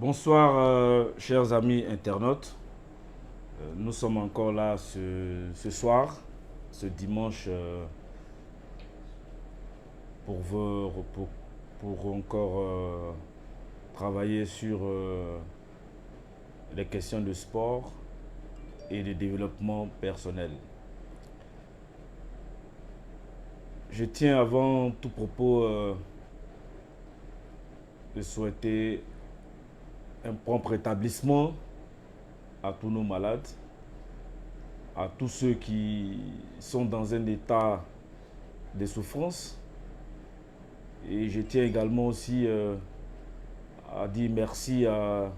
Bonsoir, chers amis internautes. Nous sommes encore là ce soir, ce dimanche, pour encore travailler sur les questions de sport et de développement personnel. Je tiens avant tout propos de souhaiter un prompt rétablissement à tous nos malades, à tous ceux qui sont dans un état de souffrance. Et je tiens également aussi à dire merci à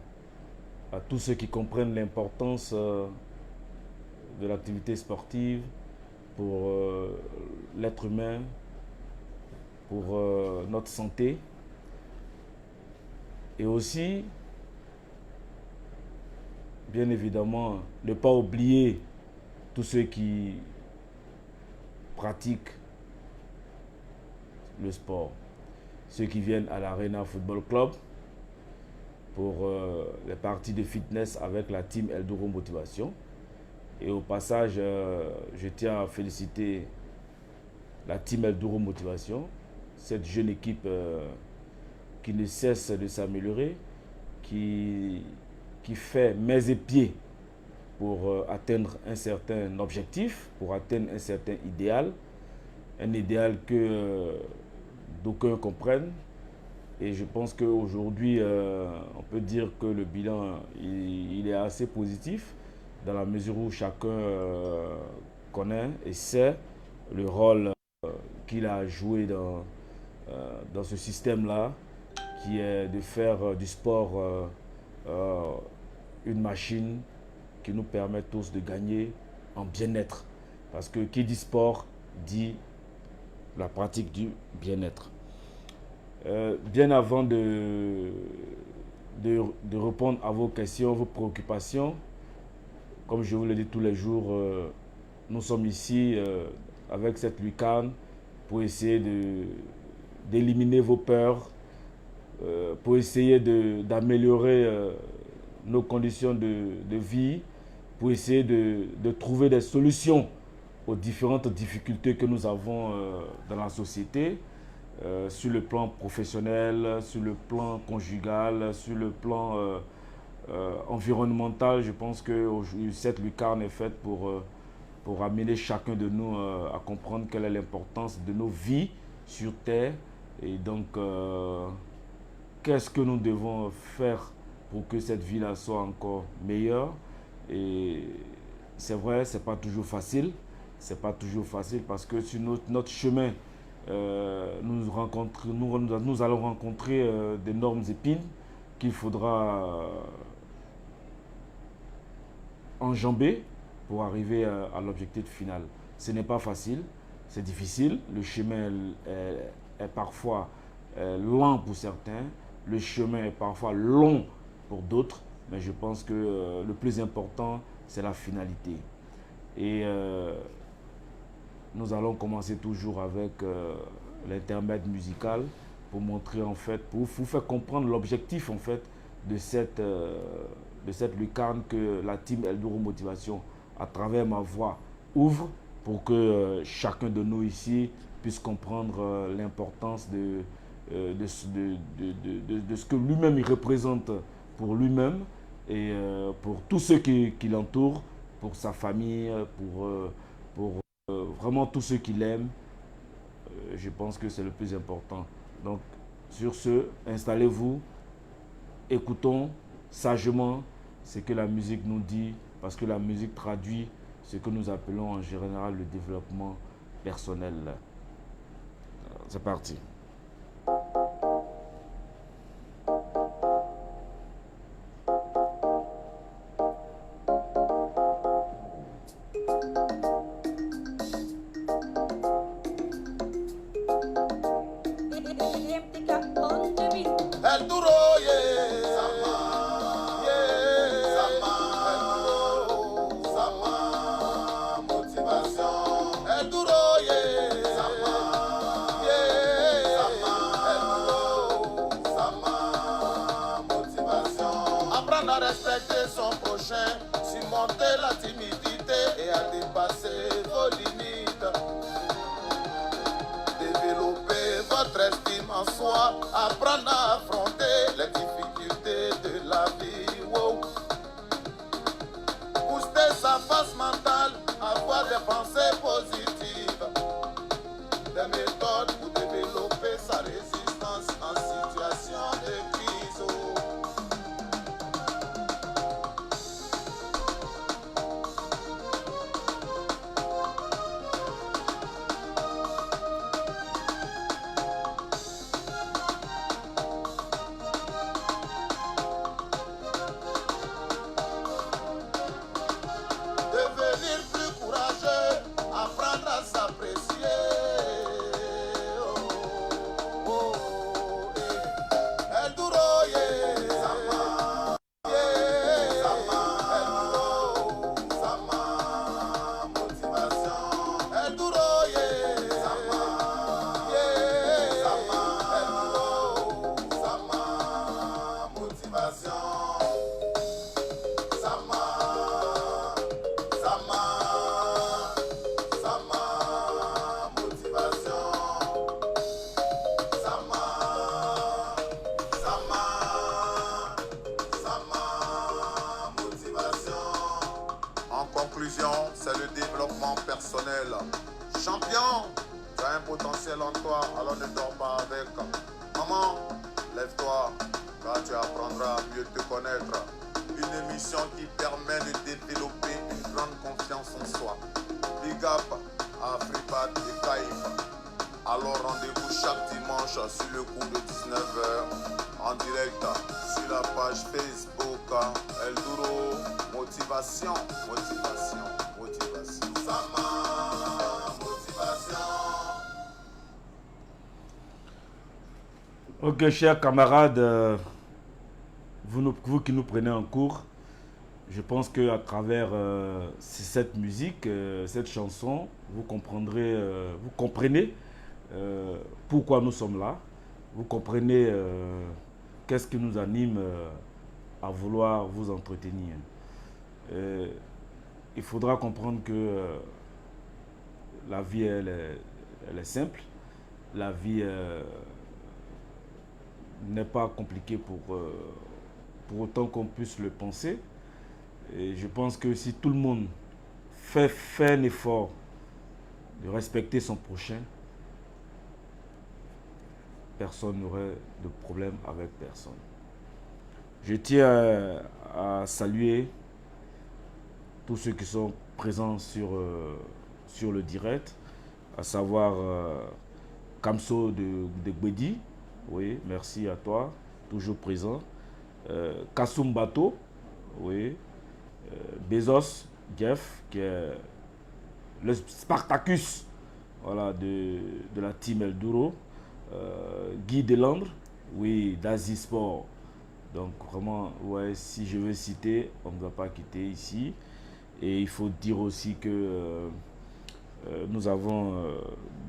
tous ceux qui comprennent l'importance de l'activité sportive pour l'être humain, pour notre santé. Et aussi, bien évidemment, ne pas oublier tous ceux qui pratiquent le sport. Ceux qui viennent à l'Arena Football Club pour les parties de fitness avec la team Eldoro Motivation. Et au passage, je tiens à féliciter la team Eldoro Motivation, cette jeune équipe qui ne cesse de s'améliorer, qui fait mains et pieds pour atteindre un certain objectif, pour atteindre un certain idéal, un idéal que d'aucuns comprennent. Et je pense qu'aujourd'hui, on peut dire que le bilan il est assez positif dans la mesure où chacun connaît et sait le rôle qu'il a joué dans ce système-là, qui est de faire du sport une machine qui nous permet tous de gagner en bien-être. Parce que qui dit sport dit la pratique du bien-être. Bien avant de répondre à vos questions, vos préoccupations, comme je vous le dis tous les jours, nous sommes ici avec cette lucarne pour essayer d'éliminer vos peurs, pour essayer d'améliorer nos conditions de vie, pour essayer de trouver des solutions aux différentes difficultés que nous avons dans la société, sur le plan professionnel, sur le plan conjugal, sur le plan environnemental. Je pense que cette lucarne est faite pour amener chacun de nous à comprendre quelle est l'importance de nos vies sur Terre. Et donc, qu'est-ce que nous devons faire pour que cette vie-là soit encore meilleure. Et c'est vrai, c'est pas toujours facile. C'est pas toujours facile parce que sur notre chemin, nous allons rencontrer d'énormes épines qu'il faudra enjamber pour arriver à l'objectif final. Ce n'est pas facile, c'est difficile. Le chemin est parfois lent pour certains. Le chemin est parfois long pour d'autres, mais je pense que le plus important, c'est la finalité. Et nous allons commencer toujours avec l'intermède musical pour montrer en fait, pour vous faire comprendre l'objectif en fait de cette lucarne que la team Eldoro Motivation, à travers ma voix, ouvre pour que chacun de nous ici puisse comprendre l'importance de ce que lui-même il représente pour lui-même et pour tous ceux qui l'entourent, pour sa famille, pour vraiment tous ceux qui l'aiment. Je pense que c'est le plus important. Donc, sur ce, installez-vous, écoutons sagement ce que la musique nous dit, parce que la musique traduit ce que nous appelons en général le développement personnel. C'est parti. El duro, yeah. Sama, yeah. Sama, el duro. Sama, motivation. El duro, yeah. Sama, yeah. Sama, el duro. Sama, motivation. affronter la timidité et à dépasser vos limites. Développer votre estime en soi, apprendre à affronter les difficultés de la vie. Wow. Booster sa force mentale, avoir des pensées positives, des méthodes pour développer sa résistance en situation de crise. Devenir plus courageux, apprendre à s'apprécier. Oh, oh, oh, eh. El duro, yeah. Sama, yeah. Sama, el duro. Sama, motivation. El duro, yeah. Sama, yeah. Sama, el duro. Sama, motivation. En conclusion, c'est le développement personnel. Champion, tu as un potentiel en toi, alors ne dors pas avec. Maman, lève-toi, car tu apprendras à mieux te connaître. Une émission qui permet de développer une grande confiance en soi. Big up à Fripad et Kaïf. Alors rendez-vous chaque dimanche sur le coup de 19h en direct sur la page Facebook El Duro. Motivation, motivation, motivation. Sama, motivation. Ok, chers camarades, vous qui nous prenez en cours, je pense qu'à travers cette musique, cette chanson, vous comprenez pourquoi nous sommes là. Vous comprenez qu'est-ce qui nous anime à vouloir vous entretenir. Il faudra comprendre que la vie, elle est simple. La vie n'est pas compliquée pour autant qu'on puisse le penser. Et je pense que si tout le monde fait un effort de respecter son prochain, personne n'aurait de problème avec personne. Je tiens à saluer tous ceux qui sont présents sur le direct, à savoir Kamso de Gbedi, oui, merci à toi, toujours présent. Kassoum Bato, oui. Bezos, Jeff, qui est le Spartacus, voilà, de la team El Duro. Guy Delandre, oui, d'Asie Sport. Donc vraiment, ouais, si je veux citer, on ne va pas quitter ici. Et il faut dire aussi que nous avons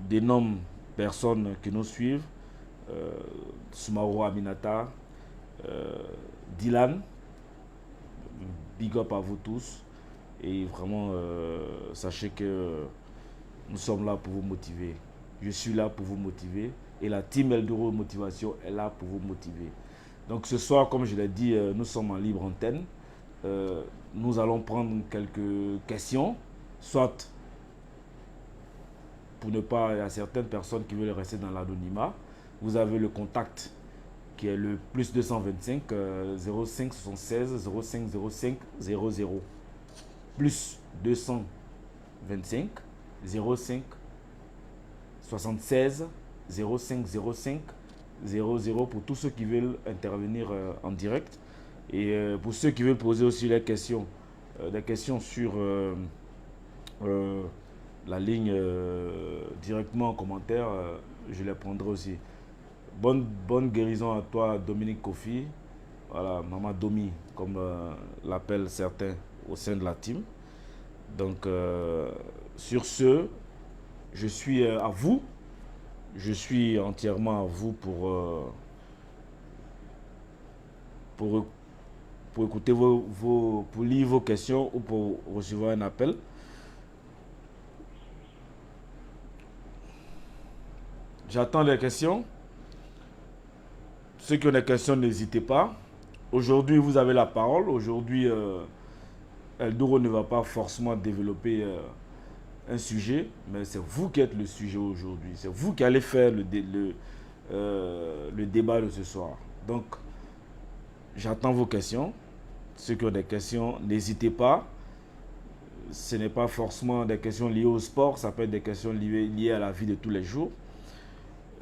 d'énormes personnes qui nous suivent. Sumaoro Aminata, Dylan, big up à vous tous. Et vraiment, sachez que nous sommes là pour vous motiver. Je suis là pour vous motiver. Et la team El Duro Motivation est là pour vous motiver. Donc ce soir, comme je l'ai dit, nous sommes en libre antenne. Nous allons prendre quelques questions, soit pour ne pas, il y a certaines personnes qui veulent rester dans l'anonymat. Vous avez le contact qui est le plus 225 05 76 05 05 00. Plus 225 05 76 05 05 00 pour tous ceux qui veulent intervenir en direct. Et pour ceux qui veulent poser aussi des questions sur la ligne directement en commentaire, je les prendrai aussi. Bonne guérison à toi, Dominique Kofi. Voilà, Maman Domi, comme l'appellent certains au sein de la team. Donc, sur ce, je suis à vous. Je suis entièrement à vous pour pour écouter pour lire vos questions ou pour recevoir un appel. J'attends les questions. Ceux qui ont des questions, n'hésitez pas. Aujourd'hui, vous avez la parole. Aujourd'hui, Eldoro ne va pas forcément développer un sujet, mais c'est vous qui êtes le sujet aujourd'hui. C'est vous qui allez faire le débat de ce soir. Donc, j'attends vos questions. Ceux qui ont des questions, n'hésitez pas. Ce n'est pas forcément des questions liées au sport, ça peut être des questions liées à la vie de tous les jours.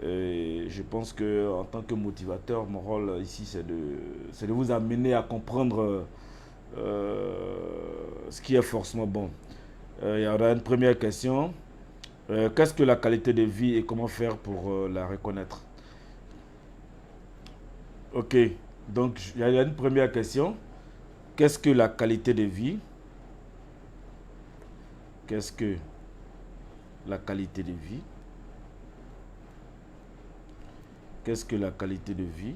Et je pense qu'en tant que motivateur, mon rôle ici, c'est de vous amener à comprendre ce qui est forcément bon. Il y aura une première question. Qu'est-ce que la qualité de vie et comment faire pour la reconnaître? Ok, donc il y a une première question. Qu'est-ce que la qualité de vie? Qu'est-ce que la qualité de vie? Qu'est-ce que la qualité de vie?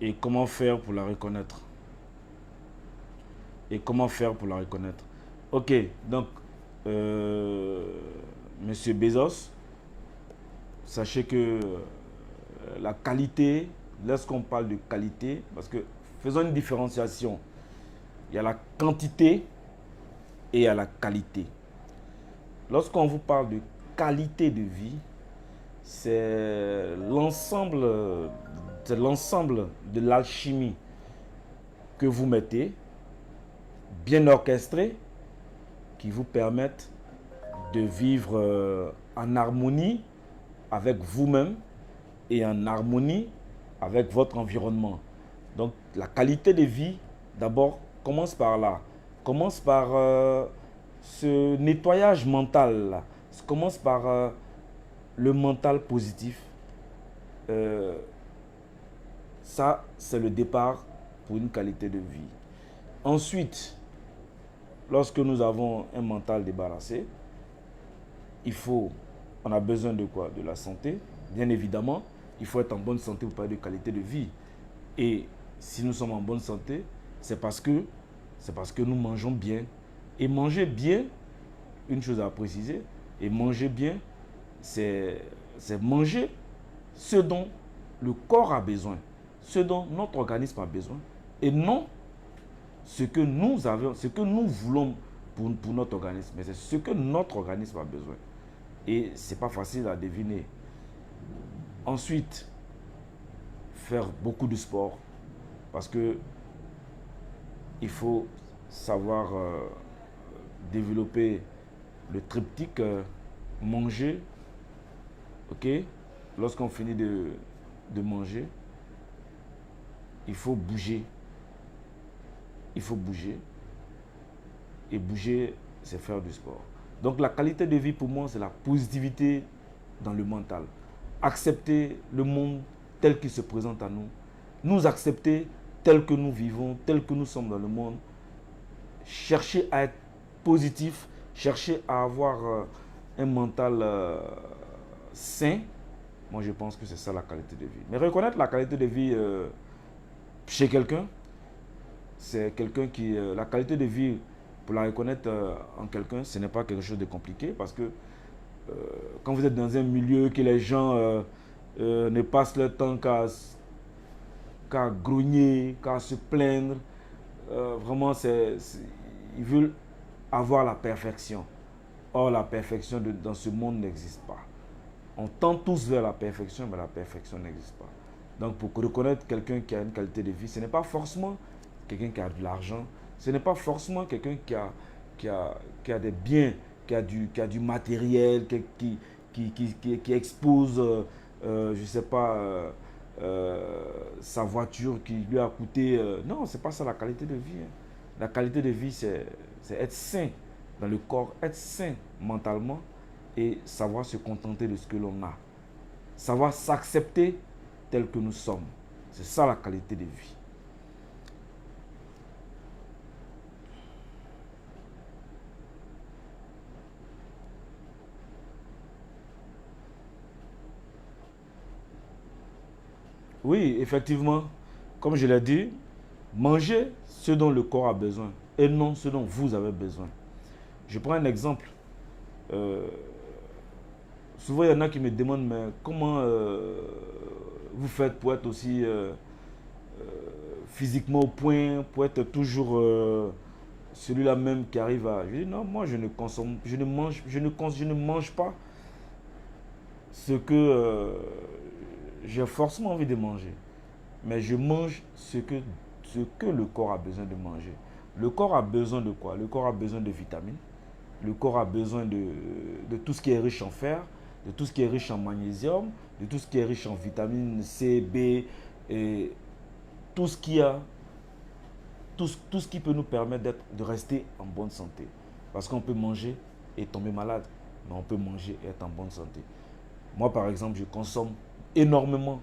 Et comment faire pour la reconnaître? Et comment faire pour la reconnaître? Ok, donc, Monsieur Bezos, sachez que la qualité, lorsqu'on parle de qualité, parce que faisons une différenciation. Il y a la quantité et il y a la qualité. Lorsqu'on vous parle de qualité de vie, c'est l'ensemble de l'alchimie que vous mettez, bien orchestrée, qui vous permettent de vivre en harmonie avec vous-même et en harmonie avec votre environnement. Donc la qualité de vie, d'abord, commence par là. Commence par ce nettoyage mental là. Commence par le mental positif. Ça, c'est le départ pour une qualité de vie. Ensuite, lorsque nous avons un mental débarrassé, on a besoin de quoi? De la santé. Bien évidemment, il faut être en bonne santé pour parler de qualité de vie. Et si nous sommes en bonne santé, c'est parce que nous mangeons bien. Et manger bien, une chose à préciser, et manger bien, c'est manger ce dont le corps a besoin, ce dont notre organisme a besoin, et non ce que nous avons, ce que nous voulons pour notre organisme, mais c'est ce que notre organisme a besoin. Et ce n'est pas facile à deviner. Ensuite, faire beaucoup de sport, parce que il faut savoir développer le triptyque manger. Ok, lorsqu'on finit de manger, il faut bouger. Il faut bouger. Et bouger, c'est faire du sport. Donc la qualité de vie pour moi, c'est la positivité dans le mental. Accepter le monde tel qu'il se présente à nous. Nous accepter tel que nous vivons, tel que nous sommes dans le monde. Chercher à être positif, chercher à avoir un mental sain. Moi, je pense que c'est ça la qualité de vie. Mais reconnaître la qualité de vie chez quelqu'un, c'est quelqu'un qui... la qualité de vie, pour la reconnaître en quelqu'un, ce n'est pas quelque chose de compliqué parce que quand vous êtes dans un milieu que les gens ne passent leur temps qu'à grogner, qu'à se plaindre, vraiment, ils veulent avoir la perfection. Or, la perfection dans ce monde n'existe pas. On tend tous vers la perfection, mais la perfection n'existe pas. Donc, pour reconnaître quelqu'un qui a une qualité de vie, ce n'est pas forcément quelqu'un qui a de l'argent, ce n'est pas forcément quelqu'un qui a des biens, qui a du matériel, qui expose, je ne sais pas, sa voiture qui lui a coûté... non, ce n'est pas ça la qualité de vie. Hein. La qualité de vie, c'est être sain dans le corps, être sain mentalement et savoir se contenter de ce que l'on a. Savoir s'accepter tel que nous sommes. C'est ça la qualité de vie. Oui, effectivement, comme je l'ai dit, mangez ce dont le corps a besoin et non ce dont vous avez besoin. Je prends un exemple. Souvent, il y en a qui me demandent, mais comment vous faites pour être aussi physiquement au point, pour être toujours celui-là même qui arrive à... Je dis non, moi je ne consomme, je ne mange pas ce que j'ai forcément envie de manger. Mais je mange ce que le corps a besoin de manger. Le corps a besoin de quoi? Le corps a besoin de vitamines. Le corps a besoin de tout ce qui est riche en fer, de tout ce qui est riche en magnésium, de tout ce qui est riche en vitamines C, B, et tout ce qui a, tout ce qui peut nous permettre de rester en bonne santé. Parce qu'on peut manger et tomber malade, mais on peut manger et être en bonne santé. Moi, par exemple, je consomme énormément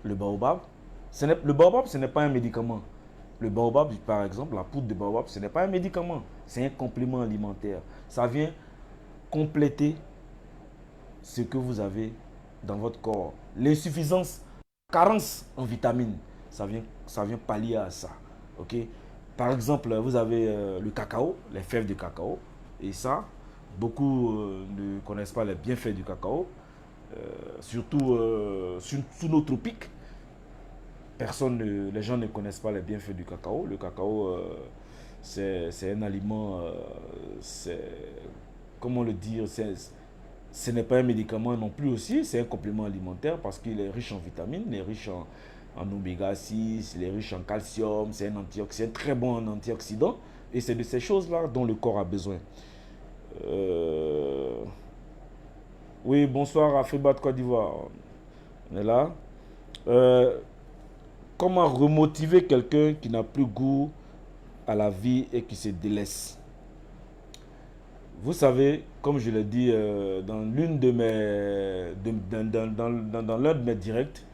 le baobab. Le baobab, ce n'est pas un médicament. Le baobab, par exemple, la poudre de baobab, ce n'est pas un médicament. C'est un complément alimentaire. Ça vient compléter ce que vous avez dans votre corps. L'insuffisance, carence en vitamines, ça vient pallier à ça. Ok? Par exemple, vous avez le cacao, les fèves de cacao. Et ça, beaucoup ne connaissent pas les bienfaits du cacao. Surtout sous nos tropiques. Les gens ne connaissent pas les bienfaits du cacao. Le cacao, c'est un aliment, comment le dire, ce n'est pas un médicament non plus aussi, c'est un complément alimentaire parce qu'il est riche en vitamines, il est riche en oméga 6, il est riche en calcium, c'est un très bon antioxydant et c'est de ces choses-là dont le corps a besoin. Oui, bonsoir Afriba de Côte d'Ivoire, on est là. Comment remotiver quelqu'un qui n'a plus goût à la vie et qui se délaisse? Vous savez, comme je l'ai dit dans l'une de mes dans l'un de mes directs,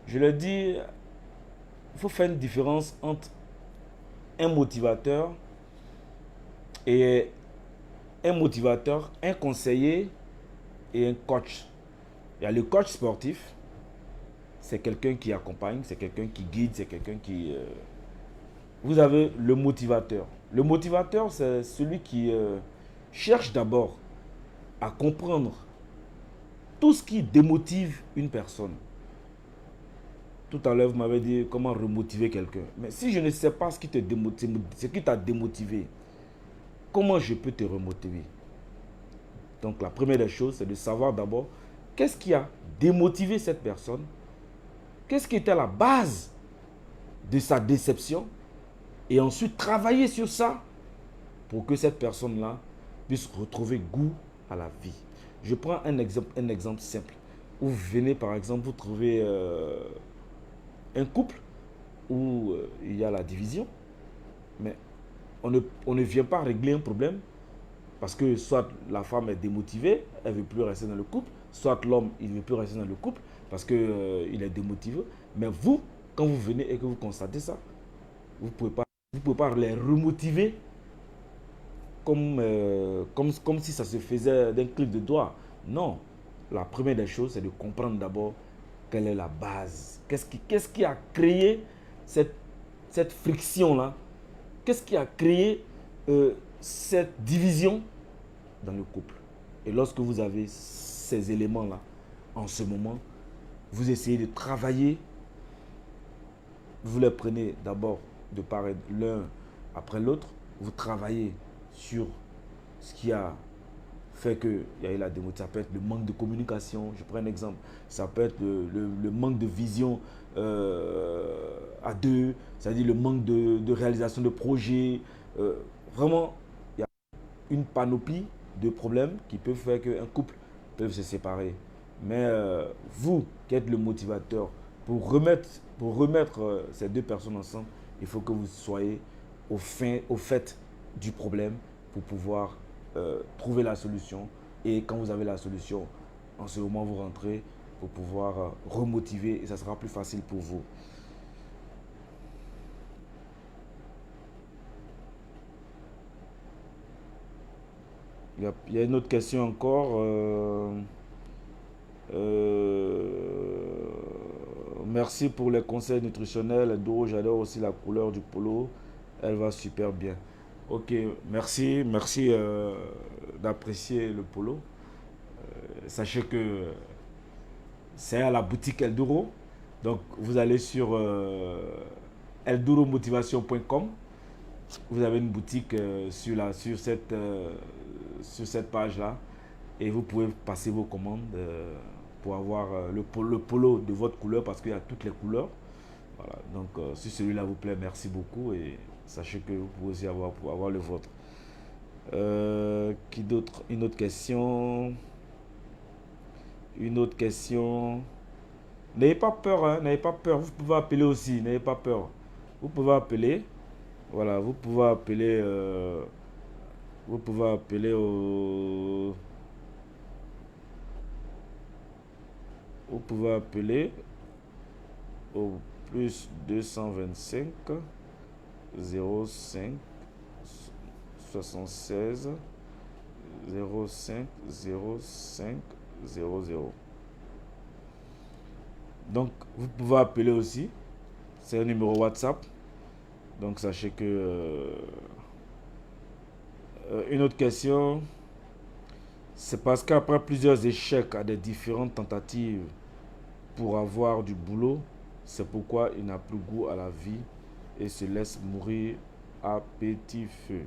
je l'ai dit, il faut faire une différence entre un motivateur et un conseiller et un coach. Il y a le coach sportif, c'est quelqu'un qui accompagne, c'est quelqu'un qui guide, c'est quelqu'un qui... Vous avez le motivateur. Le motivateur, c'est celui qui cherche d'abord à comprendre tout ce qui démotive une personne. Tout à l'heure, vous m'avez dit comment remotiver quelqu'un. Mais si je ne sais pas ce qui te démotive, ce qui t'a démotivé, comment je peux te remotiver? Donc la première des choses, c'est de savoir d'abord qu'est-ce qui a démotivé cette personne, qu'est-ce qui était à la base de sa déception, et ensuite travailler sur ça pour que cette personne-là puisse retrouver goût à la vie. Je prends un exemple simple. Où vous venez, par exemple, vous trouvez un couple où il y a la division, mais on ne vient pas régler un problème parce que soit la femme est démotivée, elle ne veut plus rester dans le couple, soit l'homme, il ne veut plus rester dans le couple parce qu'il est démotivé. Mais vous, quand vous venez et que vous constatez ça, vous ne pouvez pas les remotiver comme si ça se faisait d'un clic de doigt. Non. La première des choses, c'est de comprendre d'abord quelle est la base. Qu'est-ce qui a créé cette friction-là? Qu'est-ce qui a créé cette division dans le couple? Et lorsque vous avez ces éléments-là, en ce moment, vous essayez de travailler. Vous les prenez d'abord de part l'un après l'autre. Vous travaillez sur ce qui a fait qu'il y a eu la démotivation. Ça peut être le manque de communication. Je prends un exemple. Ça peut être le manque de vision à deux. C'est-à-dire le manque de réalisation de projets. Vraiment, il y a une panoplie de problèmes qui peuvent faire qu'un couple peut se séparer. Mais vous, qui êtes le motivateur, pour remettre ces deux personnes ensemble, il faut que vous soyez au fait du problème pour pouvoir trouver la solution. Et quand vous avez la solution, en ce moment, vous rentrez pour pouvoir remotiver et ça sera plus facile pour vous. Il y a une autre question encore. Merci pour les conseils nutritionnels. Doro, j'adore aussi la couleur du polo. Elle va super bien. Ok, merci. Merci d'apprécier le polo. Sachez que c'est à la boutique Eldoro. Donc, vous allez sur eldoromotivation.com. Vous avez une boutique sur cette page-là. Et vous pouvez passer vos commandes pour avoir le polo de votre couleur parce qu'il y a toutes les couleurs. Voilà. Donc, si celui-là vous plaît, merci beaucoup. Et sachez que vous pouvez aussi avoir le vôtre. Qui d'autre? Une autre question. N'ayez pas peur, hein, n'ayez pas peur. Vous pouvez appeler aussi, n'ayez pas peur. Vous pouvez appeler. Voilà, vous pouvez appeler au... Vous pouvez appeler au plus 225 05 76 05 05 00. Donc, vous pouvez appeler aussi. C'est un numéro WhatsApp. Donc, sachez que... une autre question. C'est parce qu'après plusieurs échecs à des différentes tentatives pour avoir du boulot, c'est pourquoi il n'a plus goût à la vie et se laisse mourir à petit feu.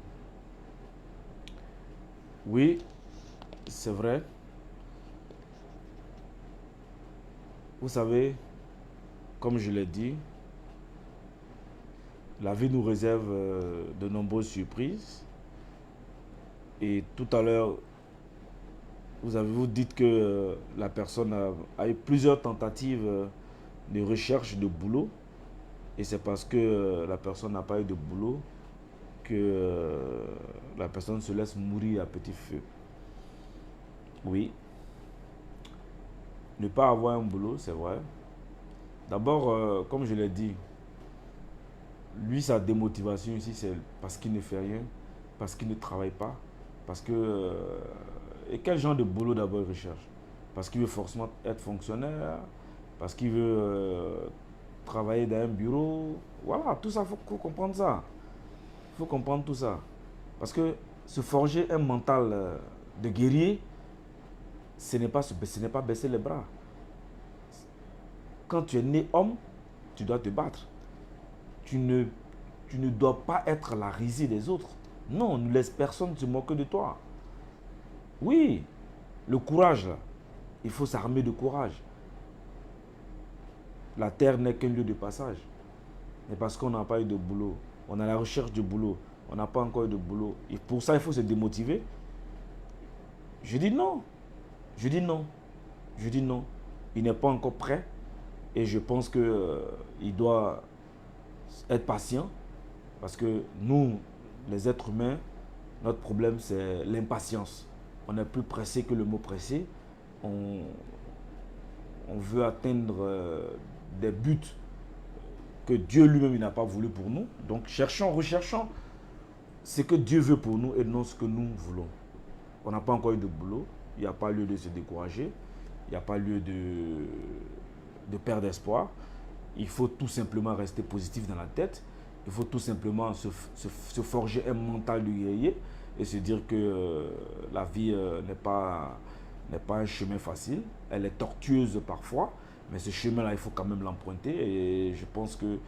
Oui, c'est vrai. Vous savez, comme je l'ai dit, la vie nous réserve de nombreuses surprises. Et tout à l'heure, vous dites que la personne a eu plusieurs tentatives de recherche de boulot. Et c'est parce que la personne n'a pas eu de boulot que la personne se laisse mourir à petit feu. Oui. Ne pas avoir un boulot, c'est vrai. D'abord, comme je l'ai dit, lui, sa démotivation ici, c'est parce qu'il ne fait rien, parce qu'il ne travaille pas, parce que... et quel genre de boulot d'abord il recherche? Parce qu'il veut forcément être fonctionnaire, parce qu'il veut travailler dans un bureau. Voilà, tout ça, il faut comprendre ça. Il faut comprendre tout ça. Parce que se forger un mental de guerrier, ce n'est pas baisser les bras. Quand tu es né homme, tu dois te battre. Tu ne dois pas être la risée des autres. Non, ne laisse personne se moquer de toi. Oui, le courage, là, il faut s'armer de courage. La terre n'est qu'un lieu de passage. Mais parce qu'on n'a pas eu de boulot, on est à la recherche de boulot, on n'a pas encore eu de boulot. Et pour ça, il faut se démotiver. Je dis non. Je dis non. Je dis non. Il n'est pas encore prêt. Et je pense qu'il doit être patient. Parce que nous, les êtres humains, notre problème, c'est l'impatience. On est plus pressé que le mot pressé. On veut atteindre des buts que Dieu lui-même n'a pas voulu pour nous. Donc, recherchons ce que Dieu veut pour nous et non ce que nous voulons. On n'a pas encore eu de boulot. Il n'y a pas lieu de se décourager. Il n'y a pas lieu de perdre espoir. Il faut tout simplement rester positif dans la tête. Il faut tout simplement se forger un mental de guerrier et se dire que la vie n'est pas un chemin facile. Elle est tortueuse parfois, mais ce chemin-là, il faut quand même l'emprunter. Et je pense que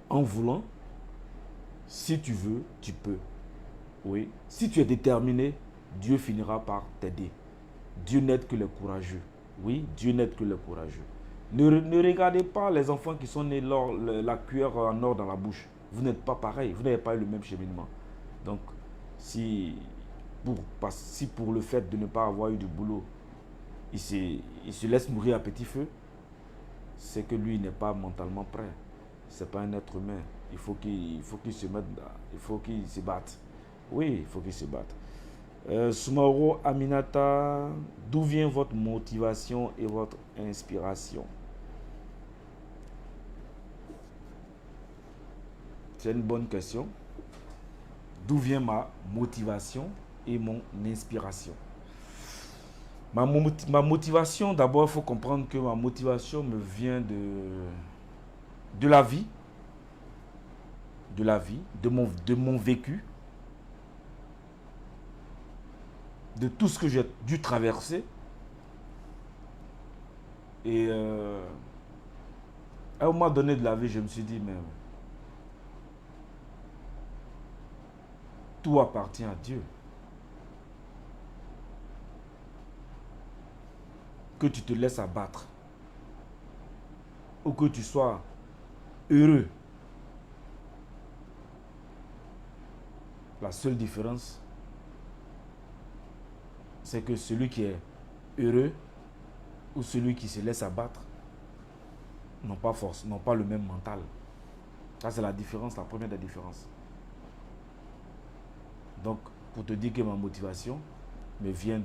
en voulant, si tu veux, tu peux. Oui. Si tu es déterminé, Dieu finira par t'aider. Dieu n'aide que les courageux. Oui, Dieu n'aide que les courageux. Ne regardez pas les enfants qui sont nés la cuillère en or dans la bouche. Vous n'êtes pas pareil, vous n'avez pas eu le même cheminement. Donc, si pour le fait de ne pas avoir eu de boulot, il se laisse mourir à petit feu, c'est que lui n'est pas mentalement prêt. Ce n'est pas un être humain. Il faut qu'il se mette, il faut qu'il se batte. Oui, il faut qu'il se batte. Soumaoro Aminata, d'où vient votre motivation et votre inspiration? C'est une bonne question. D'où vient ma motivation et mon inspiration? Ma motivation, d'abord, il faut comprendre que ma motivation me vient de la vie, de mon vécu, de tout ce que j'ai dû traverser. Et à un moment donné de la vie, je me suis dit, mais tout appartient à Dieu. Que tu te laisses abattre ou que tu sois heureux. La seule différence, c'est que celui qui est heureux ou celui qui se laisse abattre n'ont pas le même mental. Ça, c'est la différence, la première des différences. Donc, pour te dire que ma motivation me vient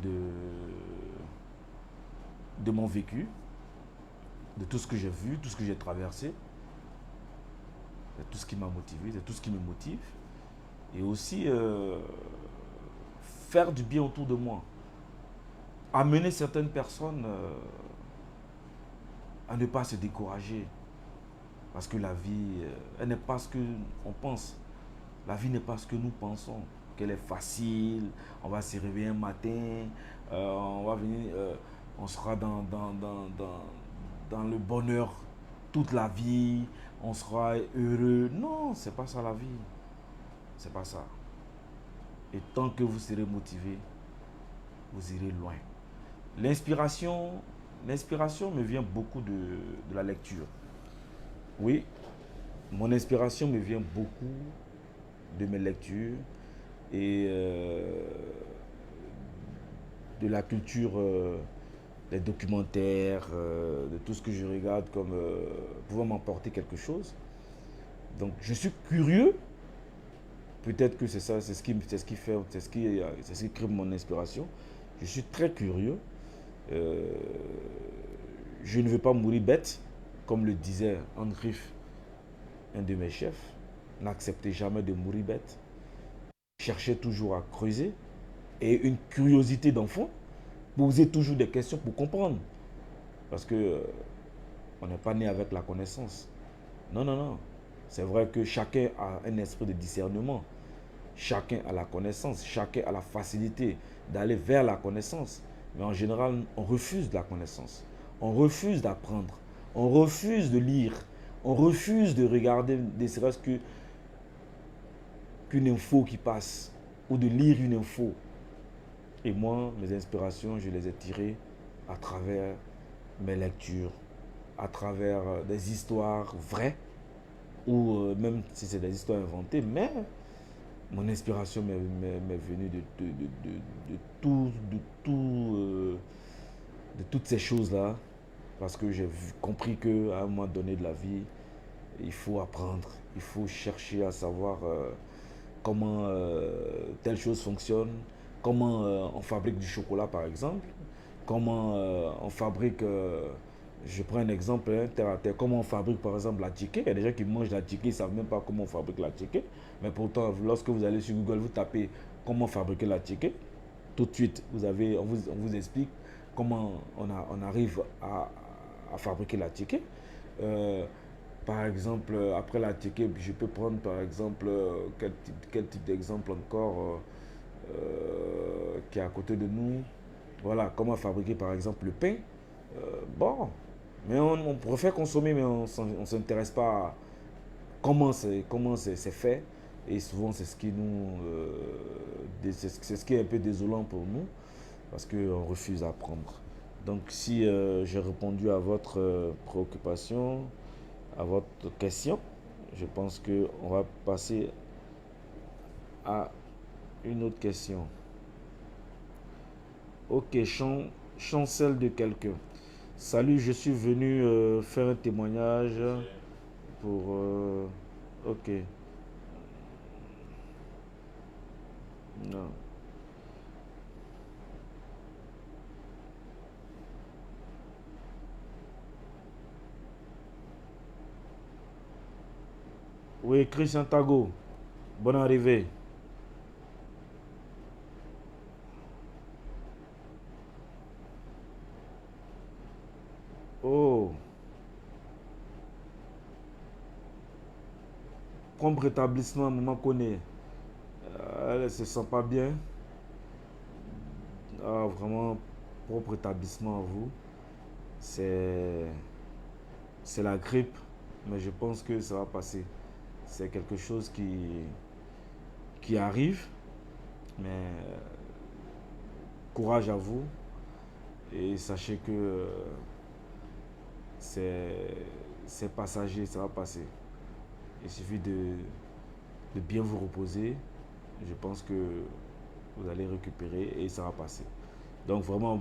de mon vécu, de tout ce que j'ai vu, tout ce que j'ai traversé, c'est tout ce qui m'a motivé, c'est tout ce qui me motive. Et aussi faire du bien autour de moi. Amener certaines personnes à ne pas se décourager. Parce que la vie, elle n'est pas ce qu'on pense. La vie n'est pas ce que nous pensons. Qu'elle est facile, on va se réveiller un matin, on va venir, on sera dans le bonheur toute la vie, on sera heureux. Non, c'est pas ça la vie. C'est pas ça. Et tant que vous serez motivé, vous irez loin. L'inspiration me vient beaucoup de la lecture. Oui, mon inspiration me vient beaucoup de mes lectures et de la culture, des documentaires, de tout ce que je regarde comme pouvant m'apporter quelque chose. Donc je suis curieux. Peut-être que c'est ça, c'est ce qui crée mon inspiration. Je suis très curieux. Je ne veux pas mourir bête, comme le disait Hans Riff, un de mes chefs. N'acceptez jamais de mourir bête. Cherchez toujours à creuser et une curiosité d'enfant. Posez toujours des questions pour comprendre. Parce que on n'est pas né avec la connaissance. Non, non, non. C'est vrai que chacun a un esprit de discernement. Chacun a la connaissance. Chacun a la facilité d'aller vers la connaissance. Mais en général, on refuse de la connaissance. On refuse d'apprendre. On refuse de lire. On refuse de regarder ne serait-ce qu'une info qui passe. Ou de lire une info. Et moi, mes inspirations, je les ai tirées à travers mes lectures, à travers des histoires vraies, ou même si c'est des histoires inventées, mais mon inspiration m'est venue de toutes ces choses-là, parce que j'ai compris qu'à un moment donné de la vie, il faut apprendre, il faut chercher à savoir comment telle chose fonctionne, comment on fabrique du chocolat par exemple, comment on fabrique, je prends un exemple terre à terre, comment on fabrique par exemple la ticket. Il y a des gens qui mangent la ticket, ils ne savent même pas comment on fabrique la ticket, mais pourtant lorsque vous allez sur Google, vous tapez comment fabriquer la ticket, tout de suite on vous explique comment on arrive à fabriquer la ticket. Par exemple, après la ticket, je peux prendre par exemple, quel type d'exemple encore qui est à côté de nous. Voilà, comment fabriquer par exemple le pain. Bon, mais on préfère consommer, mais on ne s'intéresse pas à comment c'est fait. Et souvent, c'est ce qui c'est ce qui est un peu désolant pour nous, parce qu'on refuse d'apprendre. Donc, si j'ai répondu à votre préoccupation, à votre question, je pense qu'on va passer à une autre question. Ok, chancelle de quelqu'un. Salut, je suis venu faire un témoignage pour... ok. Non. Oui, Christian Tago, bonne arrivée. Oh, prompt rétablissement, maman connaît. Elle ne se sent pas bien. Ah, vraiment, propre rétablissement à vous. C'est la grippe, mais je pense que ça va passer. C'est quelque chose qui arrive, mais courage à vous et sachez que c'est passager, ça va passer. Il suffit de bien vous reposer. Je pense que vous allez récupérer et ça va passer. Donc vraiment,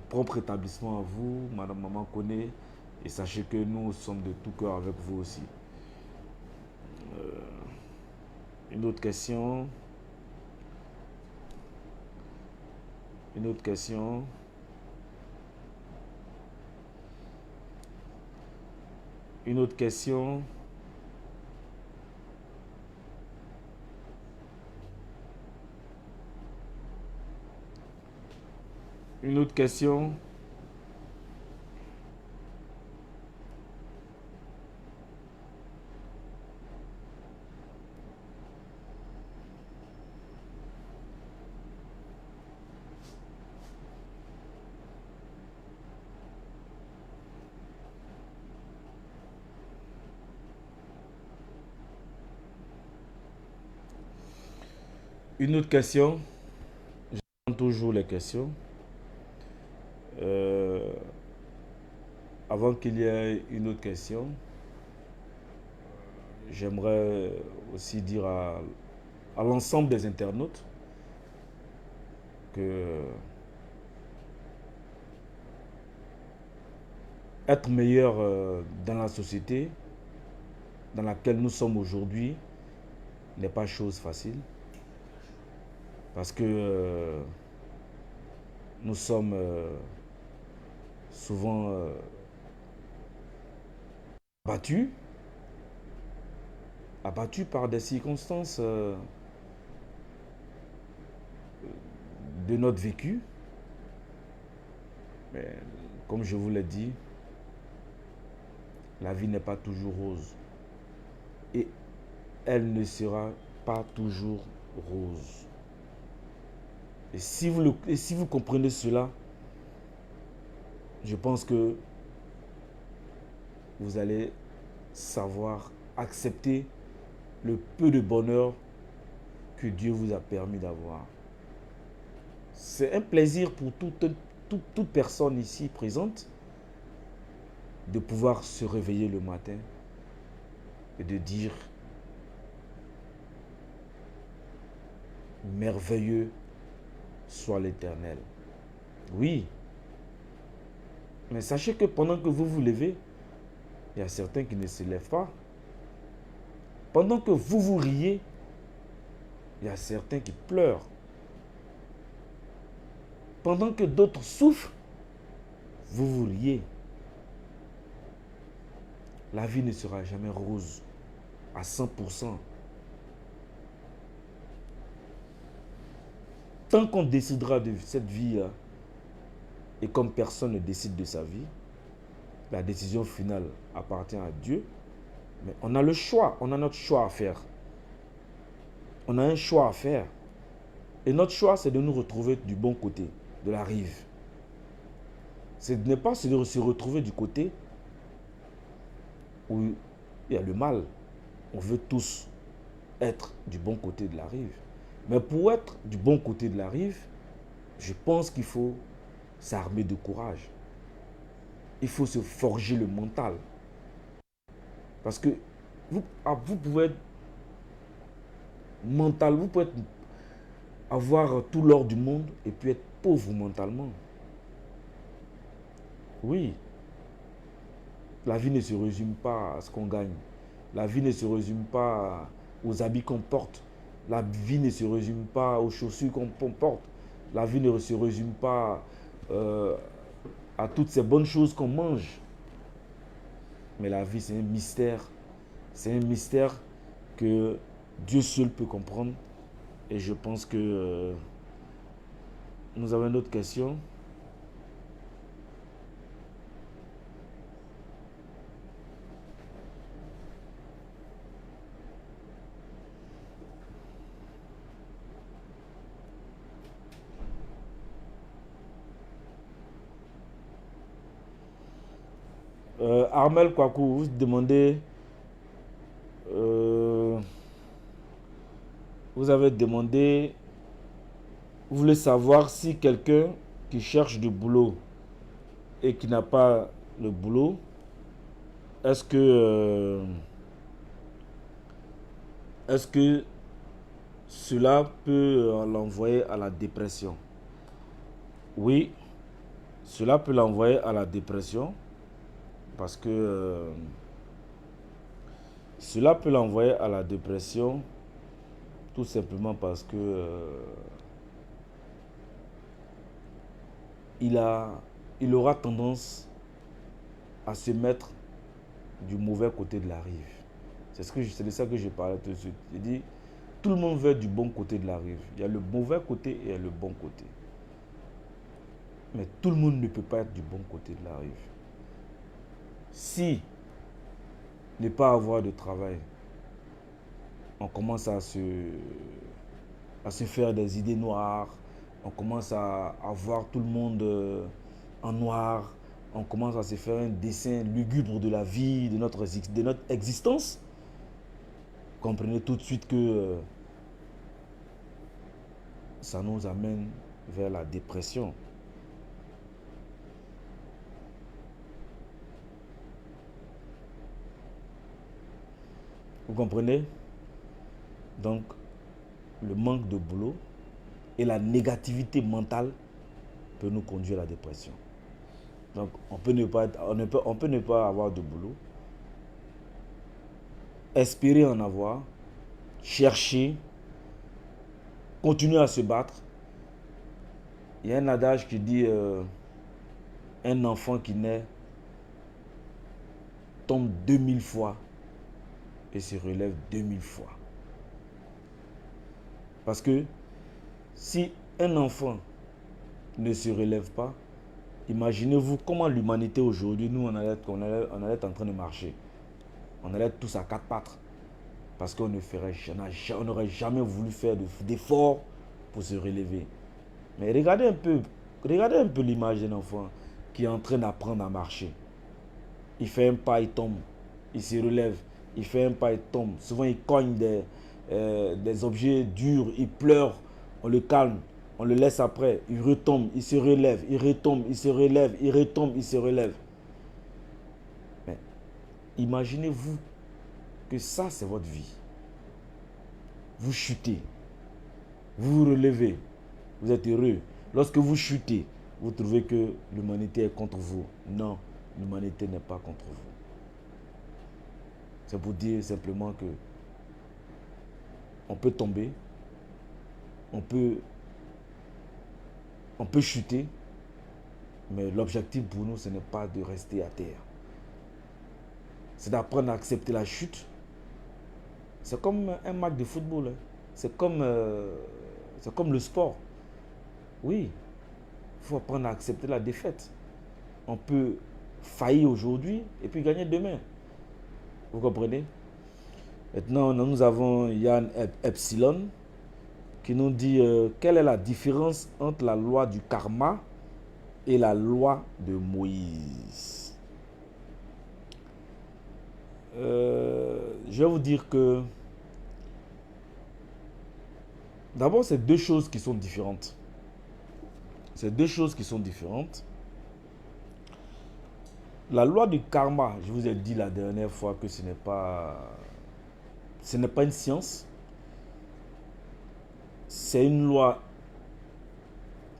prompt rétablissement à vous, Madame Maman connaît. Et sachez que nous sommes de tout cœur avec vous aussi. Une autre question. Une autre question. Une autre question. Une autre question. Une autre question. J'attends toujours les questions. Avant qu'il y ait une autre question, j'aimerais aussi dire à l'ensemble des internautes que être meilleur dans la société dans laquelle nous sommes aujourd'hui n'est pas chose facile. Parce que nous sommes souvent abattus par des circonstances de notre vécu. Mais comme je vous l'ai dit, la vie n'est pas toujours rose. Et elle ne sera pas toujours rose. Et si vous comprenez cela, je pense que vous allez savoir accepter le peu de bonheur que Dieu vous a permis d'avoir. C'est un plaisir pour toute personne ici présente de pouvoir se réveiller le matin et de dire merveilleux soit l'Éternel. Oui, mais sachez que pendant que vous vous levez, il y a certains qui ne se lèvent pas. Pendant que vous vous riez, il y a certains qui pleurent. Pendant que d'autres souffrent, vous vous riez. La vie ne sera jamais rose à 100%. Tant qu'on décidera de cette vie, et comme personne ne décide de sa vie, la décision finale appartient à Dieu. Mais on a le choix, on a notre choix à faire. On a un choix à faire. Et notre choix, c'est de nous retrouver du bon côté de la rive. Ce n'est pas se retrouver du côté où il y a le mal. On veut tous être du bon côté de la rive. Mais pour être du bon côté de la rive, je pense qu'il faut s'armer de courage. Il faut se forger le mental. Parce que vous pouvez être mental, vous pouvez avoir tout l'or du monde et puis être pauvre mentalement. Oui. La vie ne se résume pas à ce qu'on gagne. La vie ne se résume pas aux habits qu'on porte. La vie ne se résume pas aux chaussures qu'on porte. La vie ne se résume pas à toutes ces bonnes choses qu'on mange. Mais la vie, c'est un mystère. C'est un mystère que Dieu seul peut comprendre. Et je pense que nous avons une autre question. Armel Kouakou, vous demandez... vous avez demandé... Vous voulez savoir si quelqu'un qui cherche du boulot et qui n'a pas le boulot, est-ce que cela peut l'envoyer à la dépression? Oui, cela peut l'envoyer à la dépression parce que cela peut l'envoyer à la dépression tout simplement parce que il aura tendance à se mettre du mauvais côté de la rive. C'est de ça que je parlais tout de suite. J'ai dit, tout le monde veut du bon côté de la rive. Il y a le mauvais côté et il y a le bon côté. Mais tout le monde ne peut pas être du bon côté de la rive. Si ne pas avoir de travail, on commence à se faire des idées noires, on commence à voir tout le monde en noir, on commence à se faire un dessin lugubre de la vie, de notre existence. Comprenez tout de suite que ça nous amène vers la dépression. Vous comprenez? Donc, le manque de boulot et la négativité mentale peut nous conduire à la dépression. Donc, on peut ne pas avoir de boulot, espérer en avoir, chercher, continuer à se battre. Il y a un adage qui dit un enfant qui naît tombe 2000 fois et se relève 2000 fois. Parce que si un enfant ne se relève pas, imaginez-vous comment l'humanité aujourd'hui, nous, on allait être en train de marcher. On allait être tous à quatre pattes. Parce qu'on n'aurait jamais voulu faire d'efforts pour se relever. Mais regardez un peu l'image d'un enfant qui est en train d'apprendre à marcher. Il fait un pas, il tombe. Il se relève. Il fait un pas, il tombe. Souvent, il cogne des objets durs. Il pleure. On le calme. On le laisse après. Il retombe. Il se relève. Il retombe. Il se relève. Il retombe. Il se relève. Mais imaginez-vous que ça, c'est votre vie. Vous chutez. Vous vous relevez. Vous êtes heureux. Lorsque vous chutez, vous trouvez que l'humanité est contre vous. Non, l'humanité n'est pas contre vous. C'est pour dire simplement que on peut tomber, on peut chuter, mais l'objectif pour nous, ce n'est pas de rester à terre. C'est d'apprendre à accepter la chute. C'est comme un match de football. C'est comme le sport. Oui, il faut apprendre à accepter la défaite. On peut faillir aujourd'hui et puis gagner demain. Vous comprenez? Maintenant, nous avons Yann Epsilon qui nous dit quelle est la différence entre la loi du karma et la loi de Moïse. Je vais vous dire que d'abord, c'est deux choses qui sont différentes. C'est deux choses qui sont différentes. La loi du karma, je vous ai dit la dernière fois que ce n'est pas une science. C'est une loi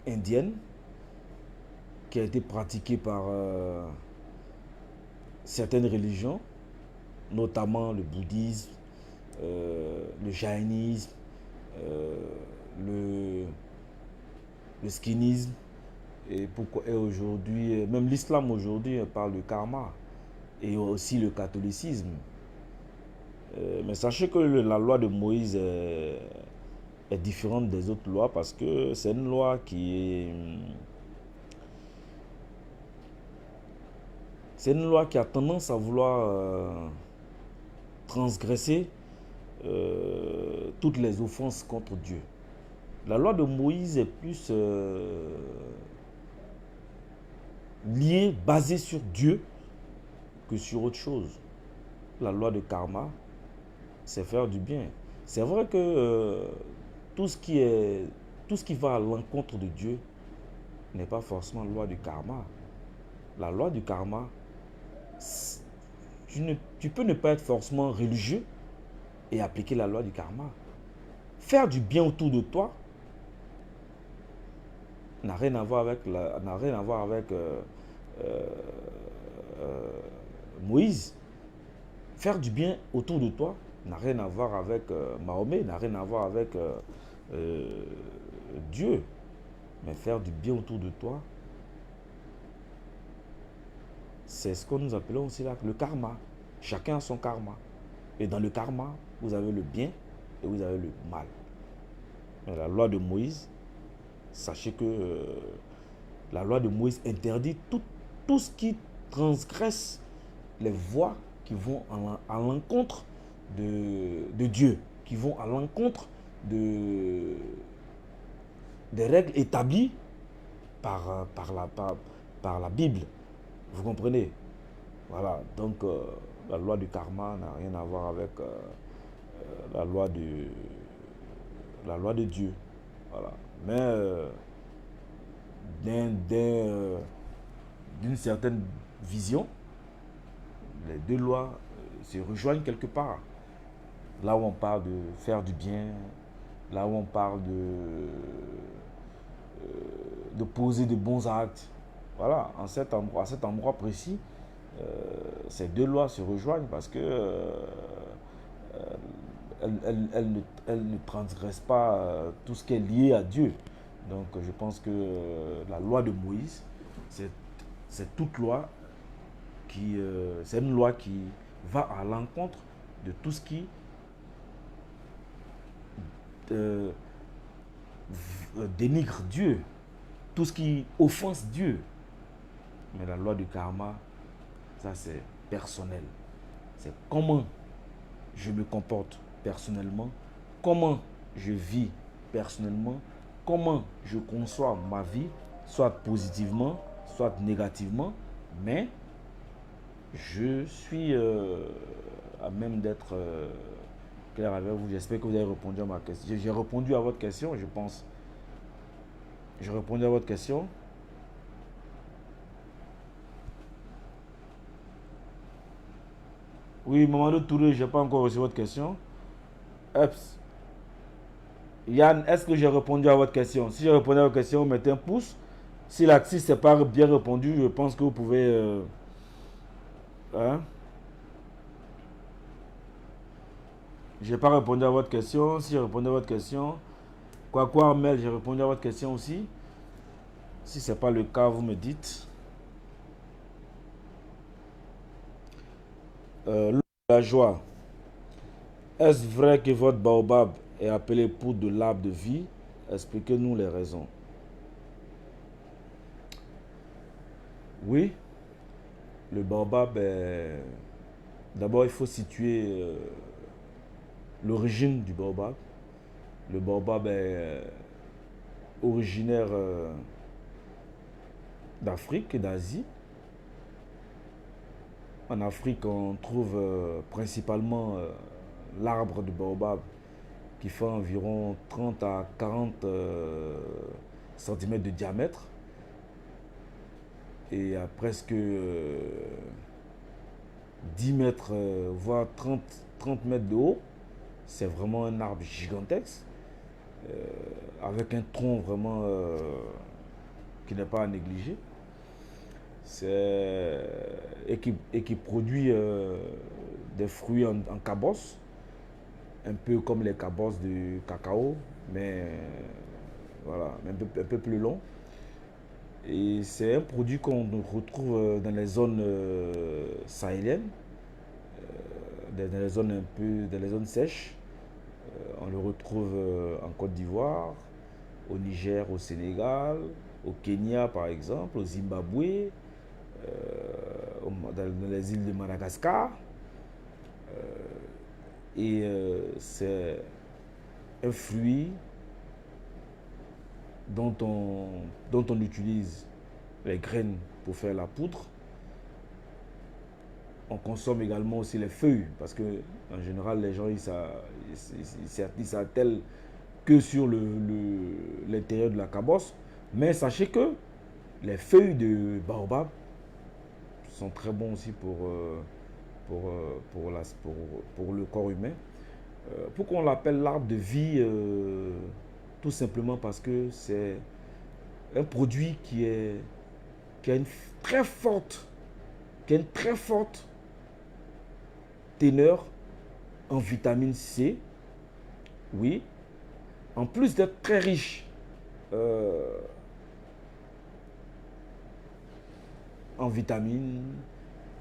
indienne qui a été pratiquée par certaines religions, notamment le bouddhisme, le jaïnisme, le skinnisme. Et aujourd'hui, même l'islam aujourd'hui parle de karma. Et aussi le catholicisme. Mais sachez que la loi de Moïse est différente des autres lois parce que c'est une loi qui a tendance à vouloir transgresser toutes les offenses contre Dieu. La loi de Moïse est plus liée, basée sur Dieu, que sur autre chose. La loi de karma, c'est faire du bien. C'est vrai que tout ce qui va à l'encontre de Dieu n'est pas forcément loi du karma. La loi du karma, tu peux ne pas être forcément religieux et appliquer la loi du karma. Faire du bien autour de toi n'a rien à voir avec, Moïse. Faire du bien autour de toi n'a rien à voir avec Mahomet, n'a rien à voir avec Dieu. Mais faire du bien autour de toi, c'est ce que nous appelons aussi là, le karma. Chacun a son karma. Et dans le karma, vous avez le bien et vous avez le mal. Mais la loi de Moïse, sachez que la loi de Moïse interdit tout ce qui transgresse les voies qui vont à l'encontre de Dieu, qui vont à l'encontre des règles établies par la Bible. Vous comprenez? Voilà, donc la loi du karma n'a rien à voir avec la loi de Dieu. Voilà. Mais d'une certaine vision, les deux lois se rejoignent quelque part. Là où on parle de faire du bien, là où on parle de poser de bons actes. Voilà, à cet endroit précis, ces deux lois se rejoignent parce que elles ne transgressent pas tout ce qui est lié à Dieu. Donc je pense que la loi de Moïse, c'est toute loi c'est une loi qui va à l'encontre de tout ce qui dénigre Dieu, tout ce qui offense Dieu. Mais la loi du karma, ça c'est personnel. C'est comment je me comporte personnellement, comment je vis personnellement, comment je conçois ma vie, soit positivement, soit négativement, mais je suis à même d'être clair avec vous. J'espère que vous avez répondu à ma question. J'ai répondu à votre question, je pense. J'ai répondu à votre question. Oui, Mamadou Touré, je n'ai pas encore reçu votre question. Eps. Yann, est-ce que j'ai répondu à votre question? Si j'ai répondu à votre question, mettez un pouce. Si ce n'est pas bien répondu, je pense que vous pouvez... hein? Je n'ai pas répondu à votre question. Si j'ai répondu à votre question, quoi, Mel, j'ai répondu à votre question aussi. Si ce n'est pas le cas, vous me dites. La joie. Est-ce vrai que votre baobab est appelé poudre de l'arbre de vie? Expliquez-nous les raisons. Oui, le baobab est... D'abord, il faut situer l'origine du baobab. Le baobab est originaire d'Afrique et d'Asie. En Afrique, on trouve principalement l'arbre de baobab qui fait environ 30 à 40 cm de diamètre et à presque 10 mètres, voire 30 mètres de haut. C'est vraiment un arbre gigantesque avec un tronc vraiment qui n'est pas à négliger. Et qui produit des fruits en cabosse, un peu comme les cabosses de cacao, mais voilà, un peu plus long. Et c'est un produit qu'on retrouve dans les zones sahéliennes, dans les zones dans les zones sèches. On le retrouve en Côte d'Ivoire, au Niger, au Sénégal, au Kenya par exemple, au Zimbabwe, dans les îles de Madagascar. C'est un fruit dont on utilise les graines pour faire la poudre. On consomme également aussi les feuilles, parce que en général, les gens, ils s'attellent que sur l'intérieur de la cabosse. Mais sachez que les feuilles de baobab sont très bons aussi pour le corps humain. Pourquoi on l'appelle l'arbre de vie? Tout simplement parce que c'est un produit qui a une très forte, qui a une très forte teneur en vitamine C. Oui. En plus d'être très riche en vitamines,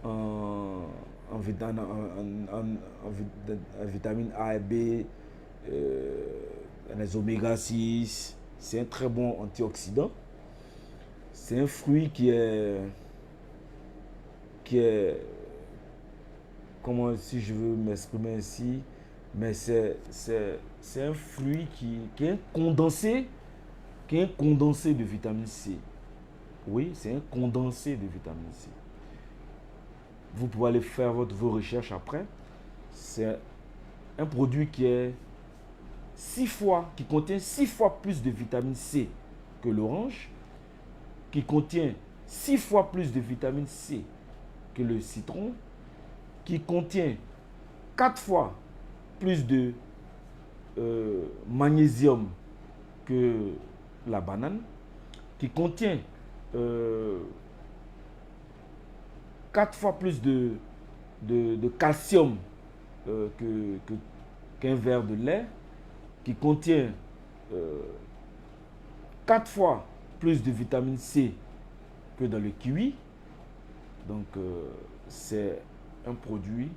en vitamine A et B, les oméga 6. C'est un très bon antioxydant. C'est un fruit qui est, comment, si je veux m'exprimer ainsi, mais c'est un fruit qui est un condensé, de vitamine C. Oui, c'est un condensé de vitamine C. Vous pouvez aller faire vos recherches après. C'est un produit qui contient 6 fois plus de vitamine C que l'orange, qui contient 6 fois plus de vitamine C que le citron, qui contient 4 fois plus de magnésium que la banane, qui contient 4 fois plus de calcium qu'un verre de lait, qui contient 4 fois plus de vitamine C que dans le kiwi. Donc c'est un produit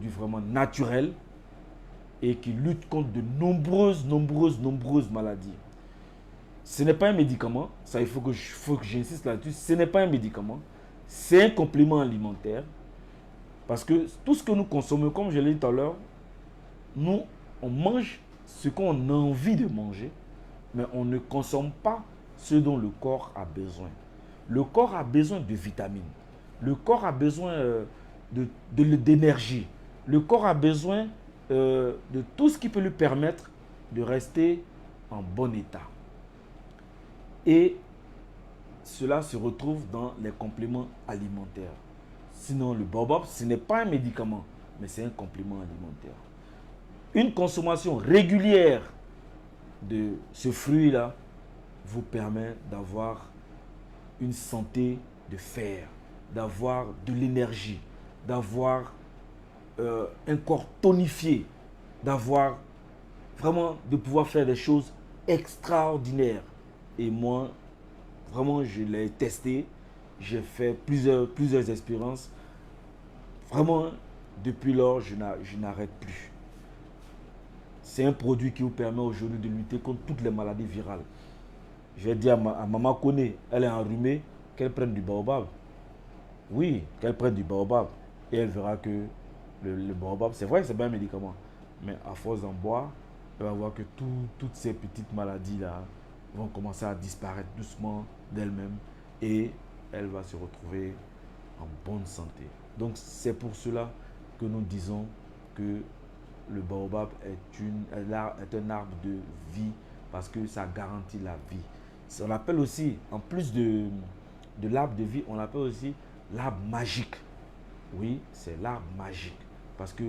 vraiment naturel et qui lutte contre de nombreuses maladies. Ce n'est pas un médicament, ça il faut que j'insiste là-dessus, ce n'est pas un médicament, c'est un complément alimentaire. Parce que tout ce que nous consommons, comme je l'ai dit tout à l'heure, nous, on mange ce qu'on a envie de manger, mais on ne consomme pas ce dont le corps a besoin. Le corps a besoin de vitamines. Le corps a besoin d'énergie. Le corps a besoin de tout ce qui peut lui permettre de rester en bon état. Et cela se retrouve dans les compléments alimentaires. Sinon, le baobab, ce n'est pas un médicament, mais c'est un complément alimentaire. Une consommation régulière de ce fruit-là vous permet d'avoir une santé de fer, d'avoir de l'énergie, d'avoir un corps tonifié, d'avoir vraiment de pouvoir faire des choses extraordinaires. Et moi, vraiment, je l'ai testé. J'ai fait plusieurs expériences. Vraiment, depuis lors, je n'arrête plus. C'est un produit qui vous permet aujourd'hui de lutter contre toutes les maladies virales. Je vais dire à maman Koné, elle est enrhumée, qu'elle prenne du baobab. Oui, qu'elle prenne du baobab. Et elle verra que le baobab, c'est vrai que c'est pas un médicament. Mais à force d'en boire, elle va voir que toutes ces petites maladies-là vont commencer à disparaître doucement d'elles-mêmes. Et elle va se retrouver en bonne santé. Donc c'est pour cela que nous disons que le baobab est un arbre de vie parce que ça garantit la vie. On l'appelle aussi, en plus de l'arbre de vie, on l'appelle aussi l'arbre magique. Oui, c'est l'arbre magique parce que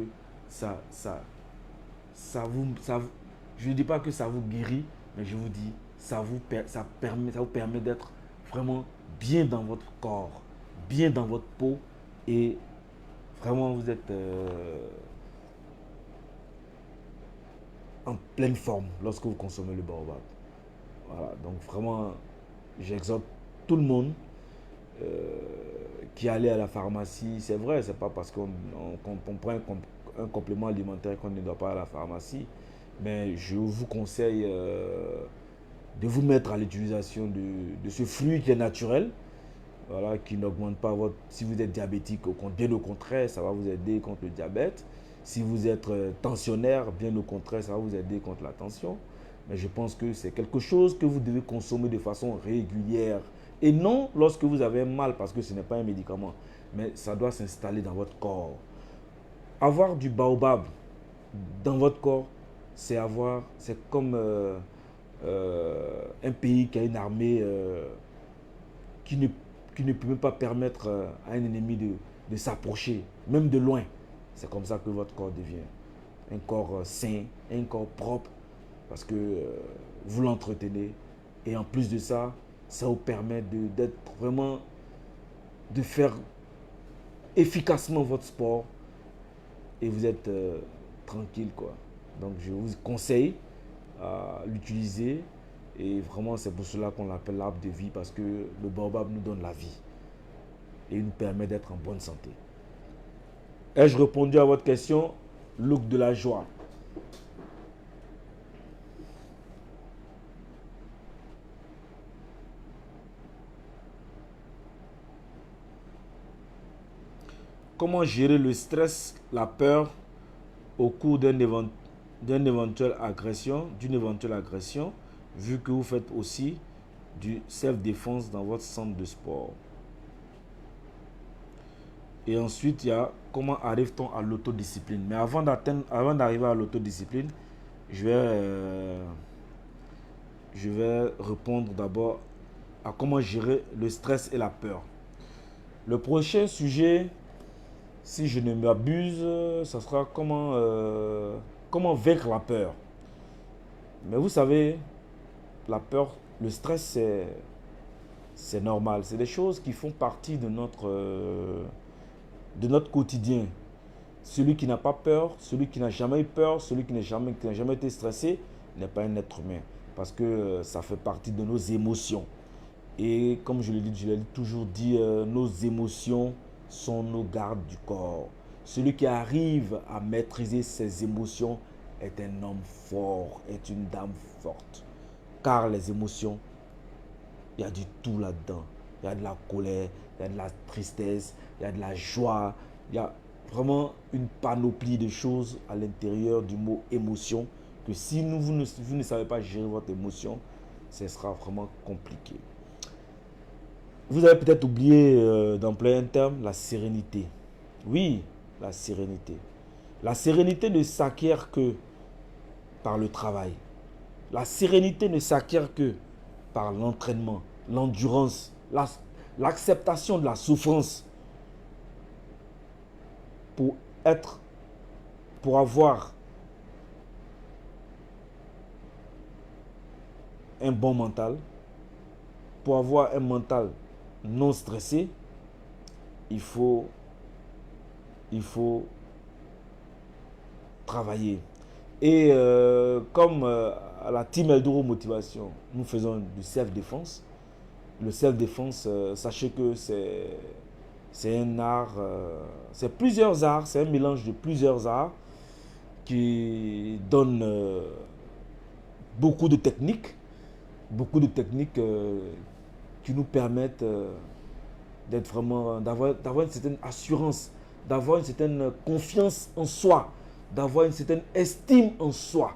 je ne dis pas que ça vous guérit, mais je vous dis, ça vous permet d'être vraiment bien dans votre corps, bien dans votre peau et vraiment vous êtes en pleine forme lorsque vous consommez le baobab. Voilà, donc vraiment, j'exhorte tout le monde qui allait à la pharmacie. C'est vrai, c'est pas parce qu'on prend un complément alimentaire qu'on ne doit pas aller à la pharmacie, mais je vous conseille de vous mettre à l'utilisation de ce fruit qui est naturel, voilà, qui n'augmente pas si vous êtes diabétique, bien au contraire, ça va vous aider contre le diabète. Si vous êtes tensionnaire, bien au contraire, ça va vous aider contre la tension. Mais je pense que c'est quelque chose que vous devez consommer de façon régulière Et non lorsque vous avez mal, parce que ce n'est pas un médicament, mais ça doit s'installer dans votre corps. Avoir du baobab dans votre corps, c'est comme un pays qui a une armée qui ne peut même pas permettre à un ennemi de s'approcher, même de loin. C'est comme ça que votre corps devient un corps sain, un corps propre, parce que vous l'entretenez. Et en plus de ça, ça vous permet d'être vraiment, de faire efficacement votre sport et vous êtes tranquille, quoi. Donc je vous conseille à l'utiliser et vraiment c'est pour cela qu'on l'appelle l'arbre de vie, parce que le baobab nous donne la vie et il nous permet d'être en bonne santé. Ai-je répondu à votre question? Look de la joie. Comment gérer le stress, la peur au cours d'une éventuelle agression, vu que vous faites aussi du self-défense dans votre centre de sport? Et ensuite, il y a comment arrive-t-on à l'autodiscipline. Mais avant d'arriver à l'autodiscipline, je vais répondre d'abord à comment gérer le stress et la peur. Le prochain sujet, si je ne m'abuse, ça sera comment vaincre la peur. Mais vous savez, la peur, le stress, c'est normal. C'est des choses qui font partie de notre quotidien. Celui qui n'a pas peur, celui qui n'a jamais eu peur, celui qui n'a jamais été stressé, n'est pas un être humain. Parce que ça fait partie de nos émotions. Et comme je l'ai toujours dit, nos émotions sont nos gardes du corps. Celui qui arrive à maîtriser ses émotions est un homme fort, est une dame forte. Car les émotions, il y a du tout là-dedans. Il y a de la colère, il y a de la tristesse, il y a de la joie. Il y a vraiment une panoplie de choses à l'intérieur du mot émotion que si vous ne savez pas gérer votre émotion, ce sera vraiment compliqué. Vous avez peut-être oublié d'employer un terme, la sérénité. Oui, la sérénité. La sérénité ne s'acquiert que par le travail. La sérénité ne s'acquiert que par l'entraînement, l'endurance, l'acceptation de la souffrance pour avoir un bon mental, pour avoir un mental non stressé, il faut travailler. Et comme à la team Eldoro Motivation, nous faisons du self-défense. Le self-défense, sachez que c'est un art, c'est plusieurs arts, c'est un mélange de plusieurs arts qui donne beaucoup de techniques qui nous permettent d'être vraiment, d'avoir une certaine assurance, d'avoir une certaine confiance en soi, d'avoir une certaine estime en soi.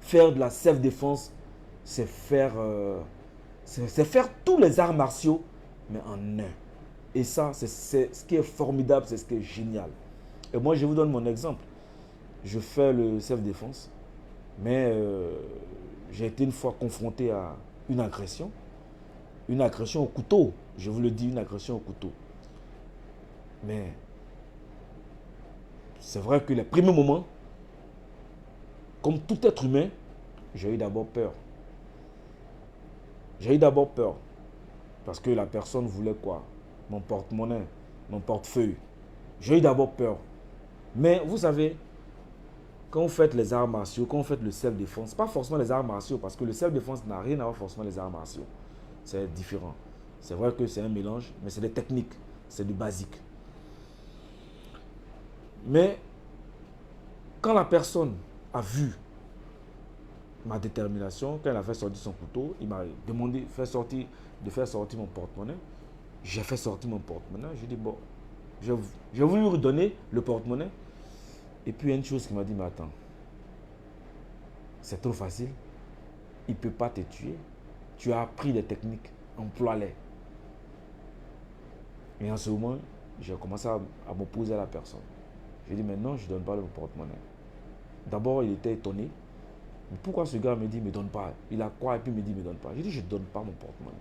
Faire de la self-défense, c'est faire tous les arts martiaux, mais en un. Et ça, c'est ce qui est formidable, c'est ce qui est génial. Et moi, je vous donne mon exemple. Je fais le self-défense, mais j'ai été une fois confronté à une agression au couteau. Je vous le dis, une agression au couteau. Mais c'est vrai que les premiers moments, comme tout être humain, j'ai eu d'abord peur. Parce que la personne voulait quoi? Mon porte-monnaie, mon portefeuille. J'ai eu d'abord peur. Mais vous savez, quand vous faites les arts martiaux, quand vous faites le self-défense, pas forcément les arts martiaux, parce que le self-défense n'a rien à voir forcément les arts martiaux. C'est différent. C'est vrai que c'est un mélange, mais c'est des techniques, c'est du basique. Mais quand la personne a vu ma détermination, quand elle a fait sortir son couteau, il m'a demandé de faire sortir mon porte-monnaie. J'ai fait sortir mon porte-monnaie. J'ai dit, bon, j'ai voulu lui redonner le porte-monnaie. Et puis, il y a une chose qui m'a dit, mais attends, c'est trop facile. Il ne peut pas te tuer. Tu as appris des techniques, emploie-les. Et en ce moment, j'ai commencé à m'opposer à la personne. J'ai dit, mais non, je ne donne pas le porte-monnaie. D'abord, il était étonné. Mais pourquoi ce gars me dit, ne me donne pas? Il a quoi? Et puis il me dit, ne me donne pas. J'ai dit, je ne donne pas mon porte-monnaie.